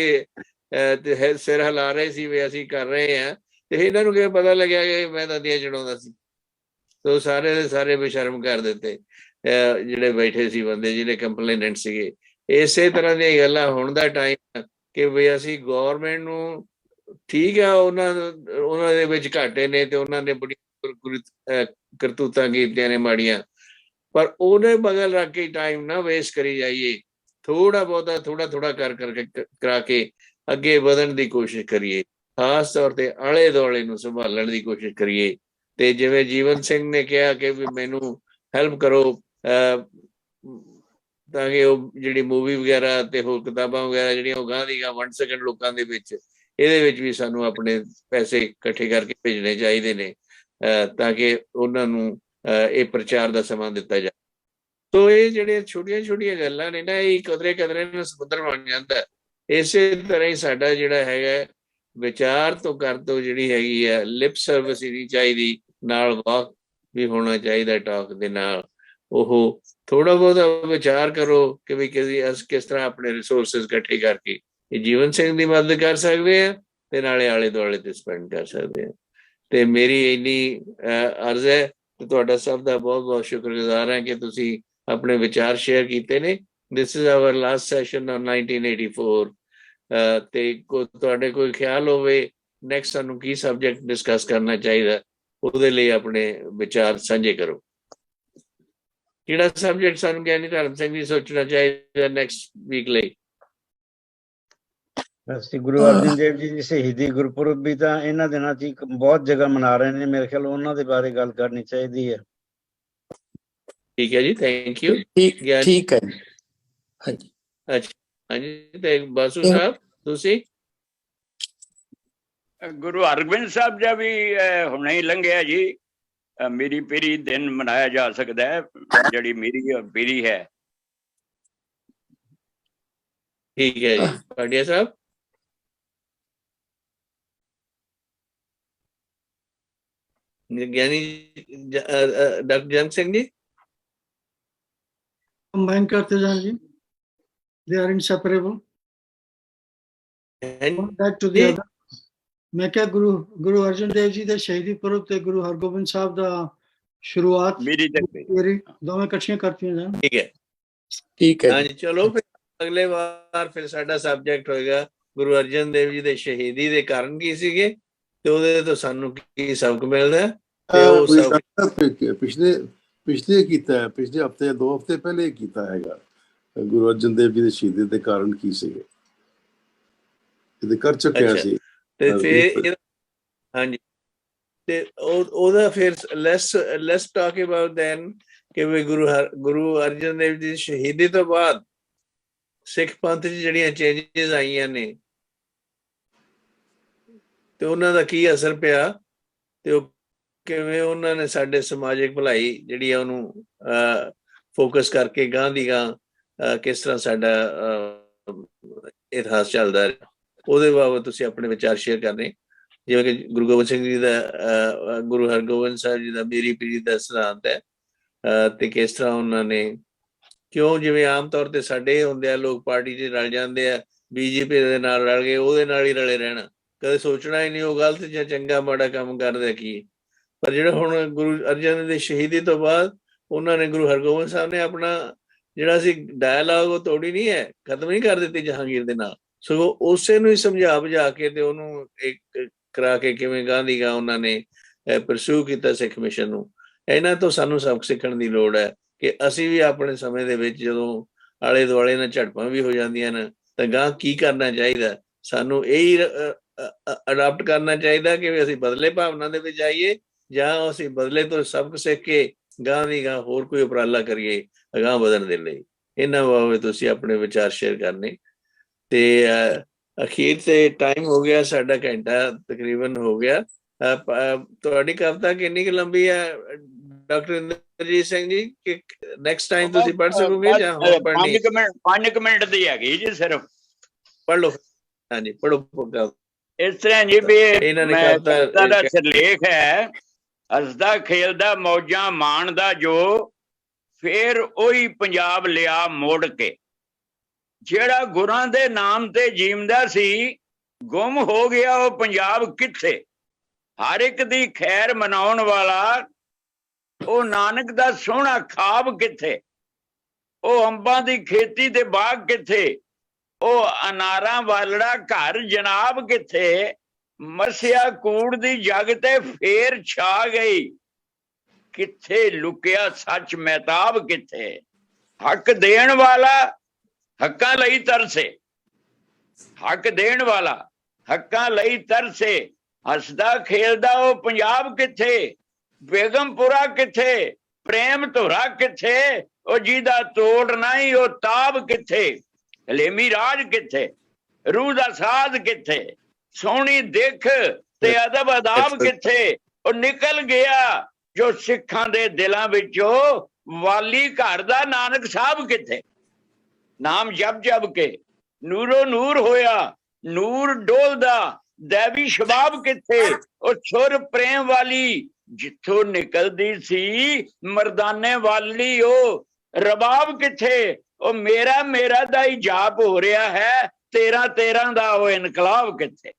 A: ਤੇ ਸਿਰ ਹਿਲਾ ਰਹੇ ਸੀ ਵੀ ਅਸੀਂ ਕਰ ਰਹੇ ਹਾਂ, ਤੇ ਇਹਨਾਂ ਨੂੰ ਕਿਵੇਂ ਪਤਾ ਲੱਗਿਆ ਕਿ ਮੈਂ ਦੰਦੀਆਂ ਚੜਾਉਂਦਾ ਸੀ? ਤੋ ਸਾਰੇ ਦੇ ਸਾਰੇ ਬੇਸ਼ਰਮ ਕਰ ਦਿੱਤੇ ਜਿਹੜੇ ਬੈਠੇ ਸੀ ਬੰਦੇ, ਜਿਹੜੇ ਕੰਪਲੇਨੈਂਟ ਸੀਗੇ। ਇਸੇ ਤਰ੍ਹਾਂ ਦੀਆਂ ਗੱਲਾਂ ਹੁਣ ਦਾ ਟਾਈਮ ਕਿ ਵੀ ਅਸੀਂ ਗੌਰਮੈਂਟ ਨੂੰ, ਠੀਕ ਆ ਉਹਨਾਂ ਦੇ ਵਿੱਚ ਘਾਟੇ ਨੇ ਤੇ ਉਹਨਾਂ ਨੇ ਬੜੀ ਕਰਤੂਤਾਂ ਕੀਤੀਆਂ ਨੇ ਮਾੜੀਆਂ, ਪਰ ਉਹਨੇ ਬਗਲ ਰੱਖ ਕੇ ਟਾਈਮ ਨਾ ਵੇਸਟ ਕਰੀ ਜਾਈਏ। ਥੋੜਾ ਬਹੁਤਾ ਥੋੜਾ ਕਰਾ ਕੇ ਅੱਗੇ ਵਧਣ ਦੀ ਕੋਸ਼ਿਸ਼ ਕਰੀਏ, ਖਾਸ ਤੌਰ ਤੇ ਆਲੇ ਦੁਆਲੇ ਨੂੰ ਸੰਭਾਲਣ ਦੀ ਕੋਸ਼ਿਸ਼ ਕਰੀਏ। ਤੇ ਜਿਵੇਂ ਜੀਵਨ ਸਿੰਘ ਨੇ ਕਿਹਾ ਕਿ ਵੀ ਮੈਨੂੰ ਹੈਲਪ ਕਰੋ ਤਾਂ ਕਿ ਉਹ ਜਿਹੜੀ ਮੂਵੀ ਵਗੈਰਾ ਤੇ ਹੋਰ ਕਿਤਾਬਾਂ ਵਗੈਰਾ ਜਿਹੜੀਆਂ ਉਹ ਗਾਂ ਦੀ ਗਾਂ ਵੰਡ ਸਕਣ ਲੋਕਾਂ ਦੇ ਵਿੱਚ, ਇਹਦੇ ਵਿੱਚ ਵੀ ਸਾਨੂੰ ਆਪਣੇ ਪੈਸੇ ਇਕੱਠੇ ਕਰਕੇ ਭੇਜਣੇ ਚਾਹੀਦੇ ਨੇ ਤਾਂ ਕਿ ਉਹਨਾਂ ਨੂੰ ਇਹ ਪ੍ਰਚਾਰ ਦਾ ਸਮਾਂ ਦਿੱਤਾ ਜਾਏ। ਸੋ ਇਹ ਜਿਹੜੀਆਂ ਛੋਟੀਆਂ ਛੋਟੀਆਂ ਗੱਲਾਂ ਨੇ ਨਾ, ਇਹ ਕਦਰੇ ਨਾਲ ਸਮੁੰਦਰ ਬਣ ਜਾਂਦਾ। ਇਸੇ ਤਰ੍ਹਾਂ ਹੀ ਸਾਡਾ ਜਿਹੜਾ ਹੈਗਾ ਵਿਚਾਰ ਤੋਂ ਕਰ ਤੋਂ ਜਿਹੜੀ ਹੈਗੀ ਆ ਲਿਪ ਸਰਵਿਸ ਹੀ ਨਹੀਂ ਚਾਹੀਦੀ, ਨਾਲ ਵਾਕ ਵੀ ਹੋਣਾ ਚਾਹੀਦਾ ਟਾਕ ਦੇ ਨਾਲ। ਉਹ ਥੋੜਾ ਬਹੁਤਾ ਵਿਚਾਰ ਕਰੋ ਕਿ ਵੀ ਕਿਸ ਤਰ੍ਹਾਂ ਆਪਣੇ ਰਿਸੋਰਸਿਸ ਇਕੱਠੇ ਕਰਕੇ ਇਹ ਜੀਵਨ ਸਿੰਘ ਦੀ ਮਦਦ ਕਰ ਸਕਦੇ ਆ ਤੇ ਨਾਲੇ ਆਲੇ ਦੁਆਲੇ ਤੇ ਸਪੈਂਡ ਕਰ ਸਕਦੇ ਆ। ਤੇ ਮੇਰੀ ਇੰਨੀ ਅਰਜ਼ ਹੈ ਤੇ ਤੁਹਾਡਾ ਸਭ ਦਾ ਬਹੁਤ ਬਹੁਤ ਸ਼ੁਕਰਗੁਜ਼ਾਰ ਹਾਂ ਕਿ ਤੁਸੀਂ ਆਪਣੇ ਵਿਚਾਰ ਸ਼ੇਅਰ ਕੀਤੇ ਨੇ। This is our last session on 1984 ਤੇ ਤੁਹਾਡੇ ਕੋਈ ਖਿਆਲ ਹੋਵੇ ਨੈਕਸਟ ਸਾਨੂੰ ਕੀ ਸਬਜੈਕਟ ਡਿਸਕਸ ਕਰਨਾ ਚਾਹੀਦਾ, ਉਹਦੇ ਲਈ ਆਪਣੇ ਵਿਚਾਰ ਸਾਂਝੇ ਕਰੋ। ਕਿਹੜਾ ਸਬਜੈਕਟ ਸਾਨੂੰ ਗਿਆਨੀ ਧਰਮ ਸਿੰਘ ਜੀ ਸੋਚਣਾ ਚਾਹੀਦਾ ਨੈਕਸਟ ਵੀਕ ਲਈ?
G: ਅਸੀਂ ਗੁਰੂ ਅਰਜਨ ਦੇਵ ਜੀ ਦੀ ਸ਼ਹੀਦੀ ਗੁਰਪੁਰਬ ਵੀ ਤਾਂ ਇਹਨਾਂ ਦਿਨਾਂ 'ਚ ਬਹੁਤ ਜਗ੍ਹਾ ਮਨਾ ਰਹੇ ਨੇ, ਮੇਰੇ ਖਿਆਲ ਉਹਨਾਂ ਦੇ ਬਾਰੇ ਗੱਲ ਕਰਨੀ ਚਾਹੀਦੀ ਹੈ।
A: ਠੀਕ ਹੈ ਜੀ, ਥੈਂਕ ਯੂ।
E: ਠੀਕ ਹੈ ਹਾਂਜੀ।
A: ਅੱਛਾ ਹਾਂਜੀ, ਤੇ ਬਾਸੂ ਸਾਹਿਬ ਤੁਸੀਂ?
C: ਗੁਰੂ ਹਰਗੋਬਿੰਦ ਸਾਹਿਬ ਦਾ ਵੀ ਹੁਣੇ ਹੀ ਲੰਘਿਆ ਜੀ। ਮੇਰੀ ਪੀਰੀ ਦਿਨ ਮਨਾਇਆ ਜਾ ਸਕਦਾ ਹੈ, ਜਿਹੜੀ ਮੇਰੀ ਪੀਰੀ ਹੈ।
A: ਠੀਕ ਹੈ ਜੀ। ਪਾਟਿਆ ਸਾਹਿਬ? ਗਿਆਨੀ ਡਾਕਟਰ ਜੰਗ ਸਿੰਘ ਜੀ?
H: कंबाइन करते जाएं जी, they are inseparable, one back to the other। मैं क्या गुरु अर्जन देव जी ਦੇ ਸ਼ਹੀਦੀ ਪੁਰਬ ਤੇ ਗੁਰੂ ਹਰਗੋਬਿੰਦ ਸਾਹਿਬ ਦਾ ਸ਼ੁਰੂਆਤ
C: ਮੇਰੀ
H: ਦੋਵੇਂ ਇਕੱਠੀਆਂ ਕਰਤੀਆਂ ਜਾਣ।
A: ਠੀਕ ਹੈ ਹਾਂਜੀ। ਚਲੋ ਫਿਰ ਅਗਲੇ ਵਾਰ ਫਿਰ ਸਾਡਾ ਸਬਜੈਕਟ ਹੋਏਗਾ ਗੁਰੂ ਅਰਜਨ ਦੇਵ ਜੀ ਦੇ ਸ਼ਹੀਦੀ ਦੇ ਕਾਰਨ ਕੀ ਸੀਗੇ ਤੇ ਉਹਦੇ ਤੋਂ ਸਾਨੂੰ ਕੀ ਸਬਕ ਮਿਲਦਾ ਤੇ ਉਹ ਸਭ
D: ਪਿਛਲੇ ਕੀਤਾ ਹੈ, ਪਿਛਲੇ ਹਫਤੇ 2 ਹਫ਼ਤੇ ਪਹਿਲੇ ਕੀਤਾ ਹੈਗਾ। ਗੁਰੂ ਅਰਜਨ ਦੇਵ ਜੀ ਦੇ ਸ਼ਹੀਦੀ ਦੇ ਕਾਰਨ ਕੀ ਸੀਗੇ, ਇਹਦੇ ਕਰ ਚੁੱਕਿਆ ਸੀ
A: ਤੇ ਫਿਰ ਹਾਂਜੀ। ਤੇ ਉਹਦਾ ਫਿਰ ਲੈਟਸ ਟਾਕ ਅਬਾਊਟ ਦੈਨ ਕਿ ਵੀ ਗੁਰੂ ਅਰਜਨ ਦੇਵ ਜੀ ਦੀ ਸ਼ਹੀਦੀ ਤੋਂ ਬਾਅਦ ਸਿੱਖ ਪੰਥ 'ਚ ਜਿਹੜੀਆਂ ਚੇਂਜਿਸ ਆਈਆਂ ਨੇ ਤੇ ਉਹਨਾਂ ਦਾ ਕੀ ਅਸਰ ਪਿਆ ਤੇ ਉਹ ਕਿਵੇਂ ਉਹਨਾਂ ਨੇ ਸਾਡੇ ਸਮਾਜਿਕ ਭਲਾਈ ਜਿਹੜੀ ਆ ਉਹਨੂੰ ਫੋਕਸ ਕਰਕੇ ਗਾਂ ਦੀ ਗਾਂ ਕਿਸ ਤਰ੍ਹਾਂ ਸਾਡਾ ਇਤਿਹਾਸ ਚੱਲਦਾ, ਉਹਦੇ ਬਾਬਤ ਤੁਸੀਂ ਆਪਣੇ ਵਿਚਾਰ ਸ਼ੇਅਰ ਕਰਨੇ। ਜਿਵੇਂ ਕਿ ਗੁਰੂ ਗੋਬਿੰਦ ਸਿੰਘ ਜੀ ਦਾ ਗੁਰੂ ਹਰਗੋਬਿੰਦ ਸਾਹਿਬ ਜੀ ਦਾ ਮੇਰੀ ਪੀੜੀ ਦਾ ਸਿਧਾਂਤ ਹੈ ਤੇ ਕਿਸ ਤਰ੍ਹਾਂ ਉਹਨਾਂ ਨੇ ਕਿਉਂ, ਜਿਵੇਂ ਆਮ ਤੌਰ ਤੇ ਸਾਡੇ ਹੁੰਦੇ ਆ ਲੋਕ ਪਾਰਟੀ 'ਚ ਰਲ ਜਾਂਦੇ ਆ, ਬੀਜੇਪੀ ਦੇ ਨਾਲ ਰਲ ਗਏ, ਉਹਦੇ ਨਾਲ ਹੀ ਰਲੇ ਰਹਿਣਾ, ਕਦੇ ਸੋਚਣਾ ਹੀ ਨਹੀਂ ਉਹ ਗਲਤ ਜਾਂ ਚੰਗਾ ਮਾੜਾ ਕੰਮ ਕਰਦਾ ਕੀ। ਪਰ ਜਿਹੜਾ ਹੁਣ ਗੁਰੂ ਅਰਜਨ ਦੀ ਸ਼ਹੀਦੀ ਤੋਂ ਬਾਅਦ ਉਹਨਾਂ ਨੇ ਗੁਰੂ ਹਰਗੋਬਿੰਦ ਸਾਹਿਬ ਨੇ ਆਪਣਾ ਜਿਹੜਾ ਸੀ ਡਾਇਲਾਗ ਉਹ ਤੋੜੀ ਨਹੀਂ ਹੈ, ਖਤਮ ਨਹੀਂ ਕਰ ਦਿੱਤੀ ਜਹਾਂਗੀਰ ਦੇ ਨਾਲ, ਸਗੋਂ ਉਸੇ ਨੂੰ ਹੀ ਸਮਝਾ ਬੁਝਾ ਕੇ ਤੇ ਉਹਨੂੰ ਇੱਕ ਕਰਾ ਕੇ ਕਿਵੇਂ ਗਾਂ ਦੀ ਗਾਂ ਉਹਨਾਂ ਨੇ ਪਰਸੂ ਕੀਤਾ ਸਿੱਖ ਮਿਸ਼ਨ ਨੂੰ। ਇਹਨਾਂ ਤੋਂ ਸਾਨੂੰ ਸਬਕ ਸਿੱਖਣ ਦੀ ਲੋੜ ਹੈ ਕਿ ਅਸੀਂ ਵੀ ਆਪਣੇ ਸਮੇਂ ਦੇ ਵਿੱਚ ਜਦੋਂ ਆਲੇ ਦੁਆਲੇ ਨਾਲ ਝੜਪਾਂ ਵੀ ਹੋ ਜਾਂਦੀਆਂ ਨੇ ਤਾਂ ਗਾਂ ਕੀ ਕਰਨਾ ਚਾਹੀਦਾ, ਸਾਨੂੰ ਇਹੀ ਅਡਾਪਟ ਕਰਨਾ ਚਾਹੀਦਾ ਕਿ ਅਸੀਂ ਬਦਲੇ ਭਾਵਨਾ ਦੇ ਵਿੱਚ ਆਈਏ ਜਾਂ ਅਸੀਂ ਬਦਲੇ ਤੋਂ ਸਬਕ ਸਿੱਖ ਕੇ ਗਾਂ ਦੀ ਗਾਂ ਹੋਰ ਕੋਈ ਉਪਰਾਲਾ ਕਰੀਏ ਅਗਾਂਹ ਵਧਣ ਦੇ ਲਈ। ਇਹਨਾਂ ਬਾਬਤ ਤੁਸੀਂ ਆਪਣੇ ਵਿਚਾਰ ਸ਼ੇਅਰ ਕਰਨੇ। ਤੇ ਅਖੀਰ ਤੇ ਟਾਈਮ ਹੋ ਗਿਆ ਸਾਡਾ, ਘੰਟਾ ਤਕਰੀਬਨ ਹੋ ਗਿਆ। ਤੁਹਾਡੀ ਕਵਿਤਾ ਕਿੰਨੀ ਕੁ ਲੰਬੀ ਹੈ ਡਾਕਟਰ ਇੰਦਰਜੀਤ ਸਿੰਘ ਜੀ ਕਿ ਨੈਕਸਟ ਟਾਈਮ ਤੁਸੀਂ ਪੜ੍ਹ ਸਕੋਗੇ ਜਾਂ ਹੋਰ ਪੜ੍ਹਨੀ?
C: 5 ਮਿੰਟ ਦੀ ਹੈਗੀ ਜੀ ਸਿਰਫ।
A: ਪੜ੍ਹ ਲਓ ਹਾਂਜੀ, ਪੜ੍ਹੋ।
C: ਇਸ ਤਰ੍ਹਾਂ ਜੀ ਵੀ ਕਵਿਤਾ ਦਾ ਸਿਰਲੇਖ ਹੈ, ਹੱਸਦਾ ਖੇਲਦਾ ਮੌਜਾਂ ਮਾਣਦਾ ਜੋ ਫੇਰ ਉਹੀ ਪੰਜਾਬ ਲਿਆ ਮੋੜ ਕੇ, ਜਿਹੜਾ ਗੁਰਾਂ ਦੇ ਨਾਮ ਤੇ ਜੀਵਦਾ ਸੀ ਗੁੰਮ ਹੋ ਗਿਆ ਉਹ ਪੰਜਾਬ ਕਿੱਥੇ, ਹਰ ਇੱਕ ਦੀ ਖੈਰ ਮਨਾਉਣ ਵਾਲਾ ਉਹ ਨਾਨਕ ਦਾ ਸੋਹਣਾ ਖਾਬ ਕਿੱਥੇ। ਉਹ ਅੰਬਾਂ ਦੀ ਖੇਤੀ ਤੇ ਬਾਗ ਕਿੱਥੇ, ਉਹ ਅਨਾਰਾਂ ਵਾਲੜਾ ਘਰ ਜਨਾਬ ਕਿੱਥੇ, ਮਸਿਆ ਕੂੜ ਦੀ ਜਗ ਤੇ ਫੇਰ ਛਾ ਗਈ, ਕਿੱਥੇ ਲੁਕਿਆ ਸੱਚ ਮਹਿਤਾਬ ਕਿੱਥੇ। ਹੱਕ ਦੇਣ ਵਾਲਾ ਹੱਕਾਂ ਲਈ ਤਰਸੇ, ਹੱਕ ਦੇਣ ਵਾਲਾ ਹੱਕਾਂ ਲਈ ਤਰਸੇ, ਹੱਸਦਾ ਖੇਲਦਾ ਉਹ ਪੰਜਾਬ ਕਿੱਥੇ, ਬੇਗਮਪੁਰਾ ਕਿੱਥੇ, ਪ੍ਰੇਮ ਧੁਰਾ ਕਿੱਥੇ, ਉਹ ਜਿਹਦਾ ਤੋੜ ਨਹੀਂ ਉਹ ਤਾਬ ਕਿੱਥੇ, ਹਲੇਮੀ ਰਾਜ ਕਿੱਥੇ, ਰੂਹ ਦਾ ਸਾਧ ਕਿੱਥੇ, ਸੋਹਣੀ ਦਿੱਖ ਤੇ ਅਦਬ ਅਦਾਬ ਕਿੱਥੇ, ਉਹ ਨਿਕਲ ਗਿਆ ਜੋ ਸਿੱਖਾਂ ਦੇ ਦਿਲਾਂ ਵਿੱਚੋਂ ਵਾਲੀ ਘਰ ਦਾ ਨਾਨਕ ਸਾਹਿਬ ਕਿੱਥੇ। ਨਾਮ ਜਪ ਜਪ ਕੇ ਨੂਰੋ ਨੂਰ ਹੋਇਆ, ਨੂਰ ਡੋਲਦਾ ਦੇਵੀ ਸ਼ਬਾਬ ਕਿੱਥੇ, ਉਹ ਛੁਰ ਪ੍ਰੇਮ ਵਾਲੀ ਜਿੱਥੋਂ ਨਿਕਲਦੀ ਸੀ ਮਰਦਾਨੇ ਵਾਲੀ ਉਹ ਰਬਾਬ ਕਿੱਥੇ, ਉਹ ਮੇਰਾ ਮੇਰਾ ਦਾ ਹੀ ਜਾਪ ਹੋ ਰਿਹਾ ਹੈ, ਤੇਰਾ ਤੇਰਾ ਦਾ ਉਹ ਇਨਕਲਾਬ ਕਿੱਥੇ।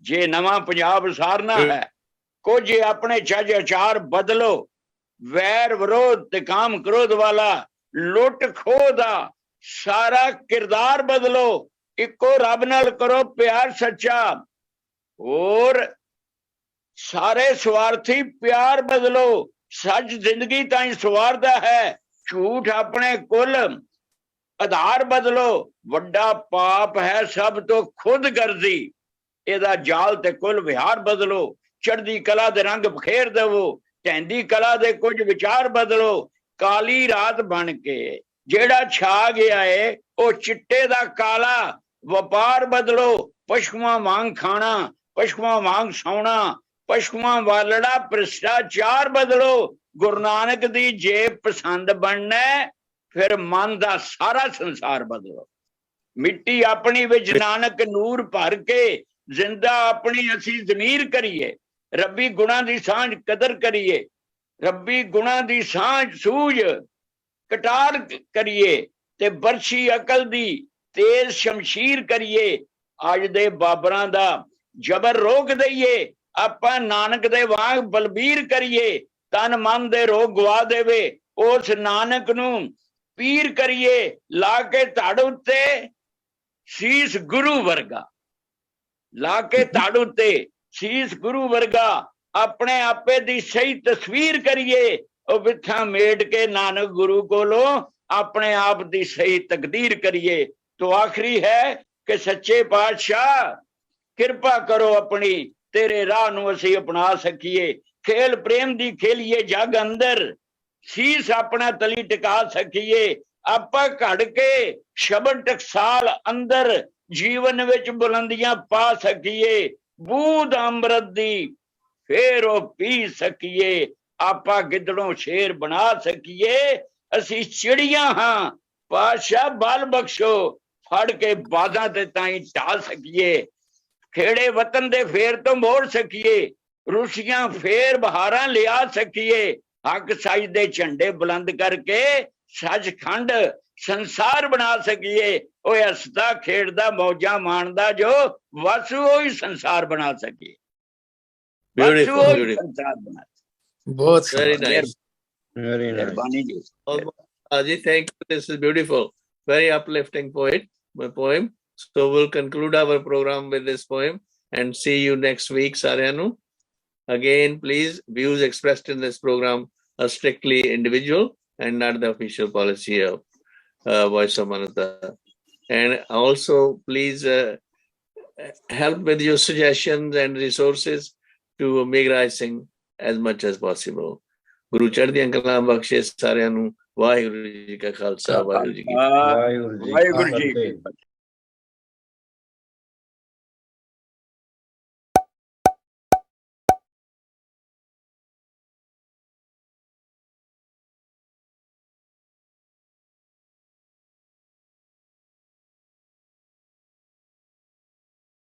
C: ਜੇ ਨਵਾਂ ਪੰਜਾਬ ਸਾਰਨਾ ਹੈ ਕੁਝ ਆਪਣੇ ਛੱਜ ਅਚਾਰ ਬਦਲੋ, ਵੈਰ ਵਿਰੋਧ ਤੇ ਕਾਮ ਕ੍ਰੋਧ ਵਾਲਾ ਲੁੱਟ ਖੋਹ ਦਾ ਸਾਰਾ ਕਿਰਦਾਰ ਬਦਲੋ, ਇੱਕੋ ਰੱਬ ਨਾਲ ਕਰੋ ਪਿਆਰ ਸੱਚਾ, ਹੋਰ ਸਾਰੇ ਸਵਾਰਥੀ ਪਿਆਰ ਬਦਲੋ, ਸੱਚ ਜ਼ਿੰਦਗੀ ਤਾਂ ਹੀ ਸਵਾਰਦਾ ਹੈ, ਝੂਠ ਆਪਣੇ ਕੁੱਲ ਆਧਾਰ ਬਦਲੋ, ਵੱਡਾ ਪਾਪ ਹੈ ਸਭ ਤੋਂ ਖੁਦਗਰਜ਼ੀ, ਇਹਦਾ ਜਾਲ ਤੇ ਕੁੱਲ ਵਿਹਾਰ ਬਦਲੋ, ਚੜ੍ਹਦੀ ਕਲਾ ਦੇ ਰੰਗ ਬਖੇਰ ਦੇਵੋ, ਢਹਿੰਦੀ ਕਲਾ ਦੇ ਕੁਝ ਵਿਚਾਰ ਬਦਲੋ, ਕਾਲੀ ਰਾਤ ਬਣ ਕੇ ਜਿਹੜਾ ਛਾ ਗਿਆ ਏ ਉਹ ਚਿੱਟੇ ਦਾ ਕਾਲਾ ਵਪਾਰ ਬਦਲੋ, ਪਸ਼ੂਆਂ ਵਾਂਗ ਖਾਣਾ, ਪਸ਼ੂਆਂ ਵਾਂਗ ਸੌਣਾ, ਪਸ਼ੂਆਂ ਵਾਲੜਾ ਭ੍ਰਿਸ਼ਟਾਚਾਰ ਬਦਲੋ, ਗੁਰੂ ਨਾਨਕ ਦੀ ਜੇ ਪਸੰਦ ਬਣਨਾ ਫਿਰ ਮਨ ਦਾ ਸਾਰਾ ਸੰਸਾਰ ਬਦਲੋ, ਮਿੱਟੀ ਆਪਣੀ ਵਿੱਚ ਨਾਨਕ ਨੂਰ ਭਰ ਕੇ ਜ਼ਿੰਦਾ ਆਪਣੀ ਅਸੀਂ ਜ਼ਮੀਰ ਕਰੀਏ, ਰੱਬੀ ਗੁਣਾਂ ਦੀ ਸਾਂਝ ਕਦਰ ਕਰੀਏ, ਰੱਬੀ ਗੁਣਾਂ ਦੀ ਸਾਂਝ ਸੂਝ ਕਟਾਰ ਕਰੀਏ, ਤੇ ਬਰਛੀ ਅਕਲ ਦੀ ਤੇਜ਼ ਸ਼ਮਸ਼ੀਰ ਕਰੀਏ, ਅੱਜ ਦੇ ਬਾਬਰਾਂ ਦਾ ਜ਼ਬਰ ਰੋਕ ਦਈਏ, ਆਪਾਂ ਨਾਨਕ ਦੇ ਵਾਂਗ ਬਲਬੀਰ ਕਰੀਏ, ਤਨ ਮਨ ਦੇ ਰੋਗ ਗਵਾ ਦੇਵੇ ਉਸ ਨਾਨਕ ਨੂੰ ਪੀਰ ਕਰੀਏ, ਲਾ ਕੇ ਧੜ ਉੱਤੇ ਸੀਸ ਗੁਰੂ ਵਰਗਾ, ਲਾ ਕੇ ਧੜ ਉੱਤੇ ਸੀਸ ਗੁਰੂ ਵਰਗਾ, ਆਪਣੇ ਆਪੇ ਦੀ ਸਹੀ ਤਸਵੀਰ ਕਰੀਏ, ਉਹ ਵਿਥਾਂ ਮੇਟ ਕੇ ਨਾਨਕ ਗੁਰੂ ਕੋਲੋਂ ਆਪਣੇ ਆਪ ਦੀ ਸਹੀ ਤਕਦੀਰ ਕਰੀਏ। तो आखिरी है कि सच्चे पातशाह किरपा करो अपनी, तेरे राह नूं असीं अपना सकीए, खेल प्रेम दी खेलिए जग अंदर, शीस अपना तली टिका सकीए, आपां घड़ के शबद टकसाल अंदर जीवन विच बुलंदियां पा सकीए, बूंद अमृत दी फेर ओ पी सकीए, आपां गिदड़ों शेर बना सकीए, असीं चिड़ियां हां पातशाह बल बख्शो, फड़ के बाधा ते ताई ढा सकीए, खेड़े वतन दे फेर तो मोड़ सकीए, रुसियां फेर बहारां लिया सकीए, हक सच दे झंडे बुलंद करके सचखंड संसार बना सकीए, ओए हसदा खेड़दा मौजा माणदा जो वसु ही संसार बना सकीए।
A: Beautiful.
C: संसार बना
E: बहुत
A: Very nice.
G: Very nice.
C: मेहरबानी जी।
A: Aji, thank you. This is beautiful. Very uplifting poem. So we'll conclude our program with this poem and see you next week, Saryanu. Again, please, views expressed in this program are strictly individual and not the official policy of Voice of Manata. And also, please help with your suggestions and resources to make rising as much as possible. Guru Chardiyan Kalam Bakshe Saryanu. Waheguru ji ਕਾ ਖਾਲਸਾ ਵਾਹਿਗੁਰੂ ਜੀ ਕੀ ਫਤਿਹ।
C: ਵਾਹਿਗੁਰੂ ਜੀ।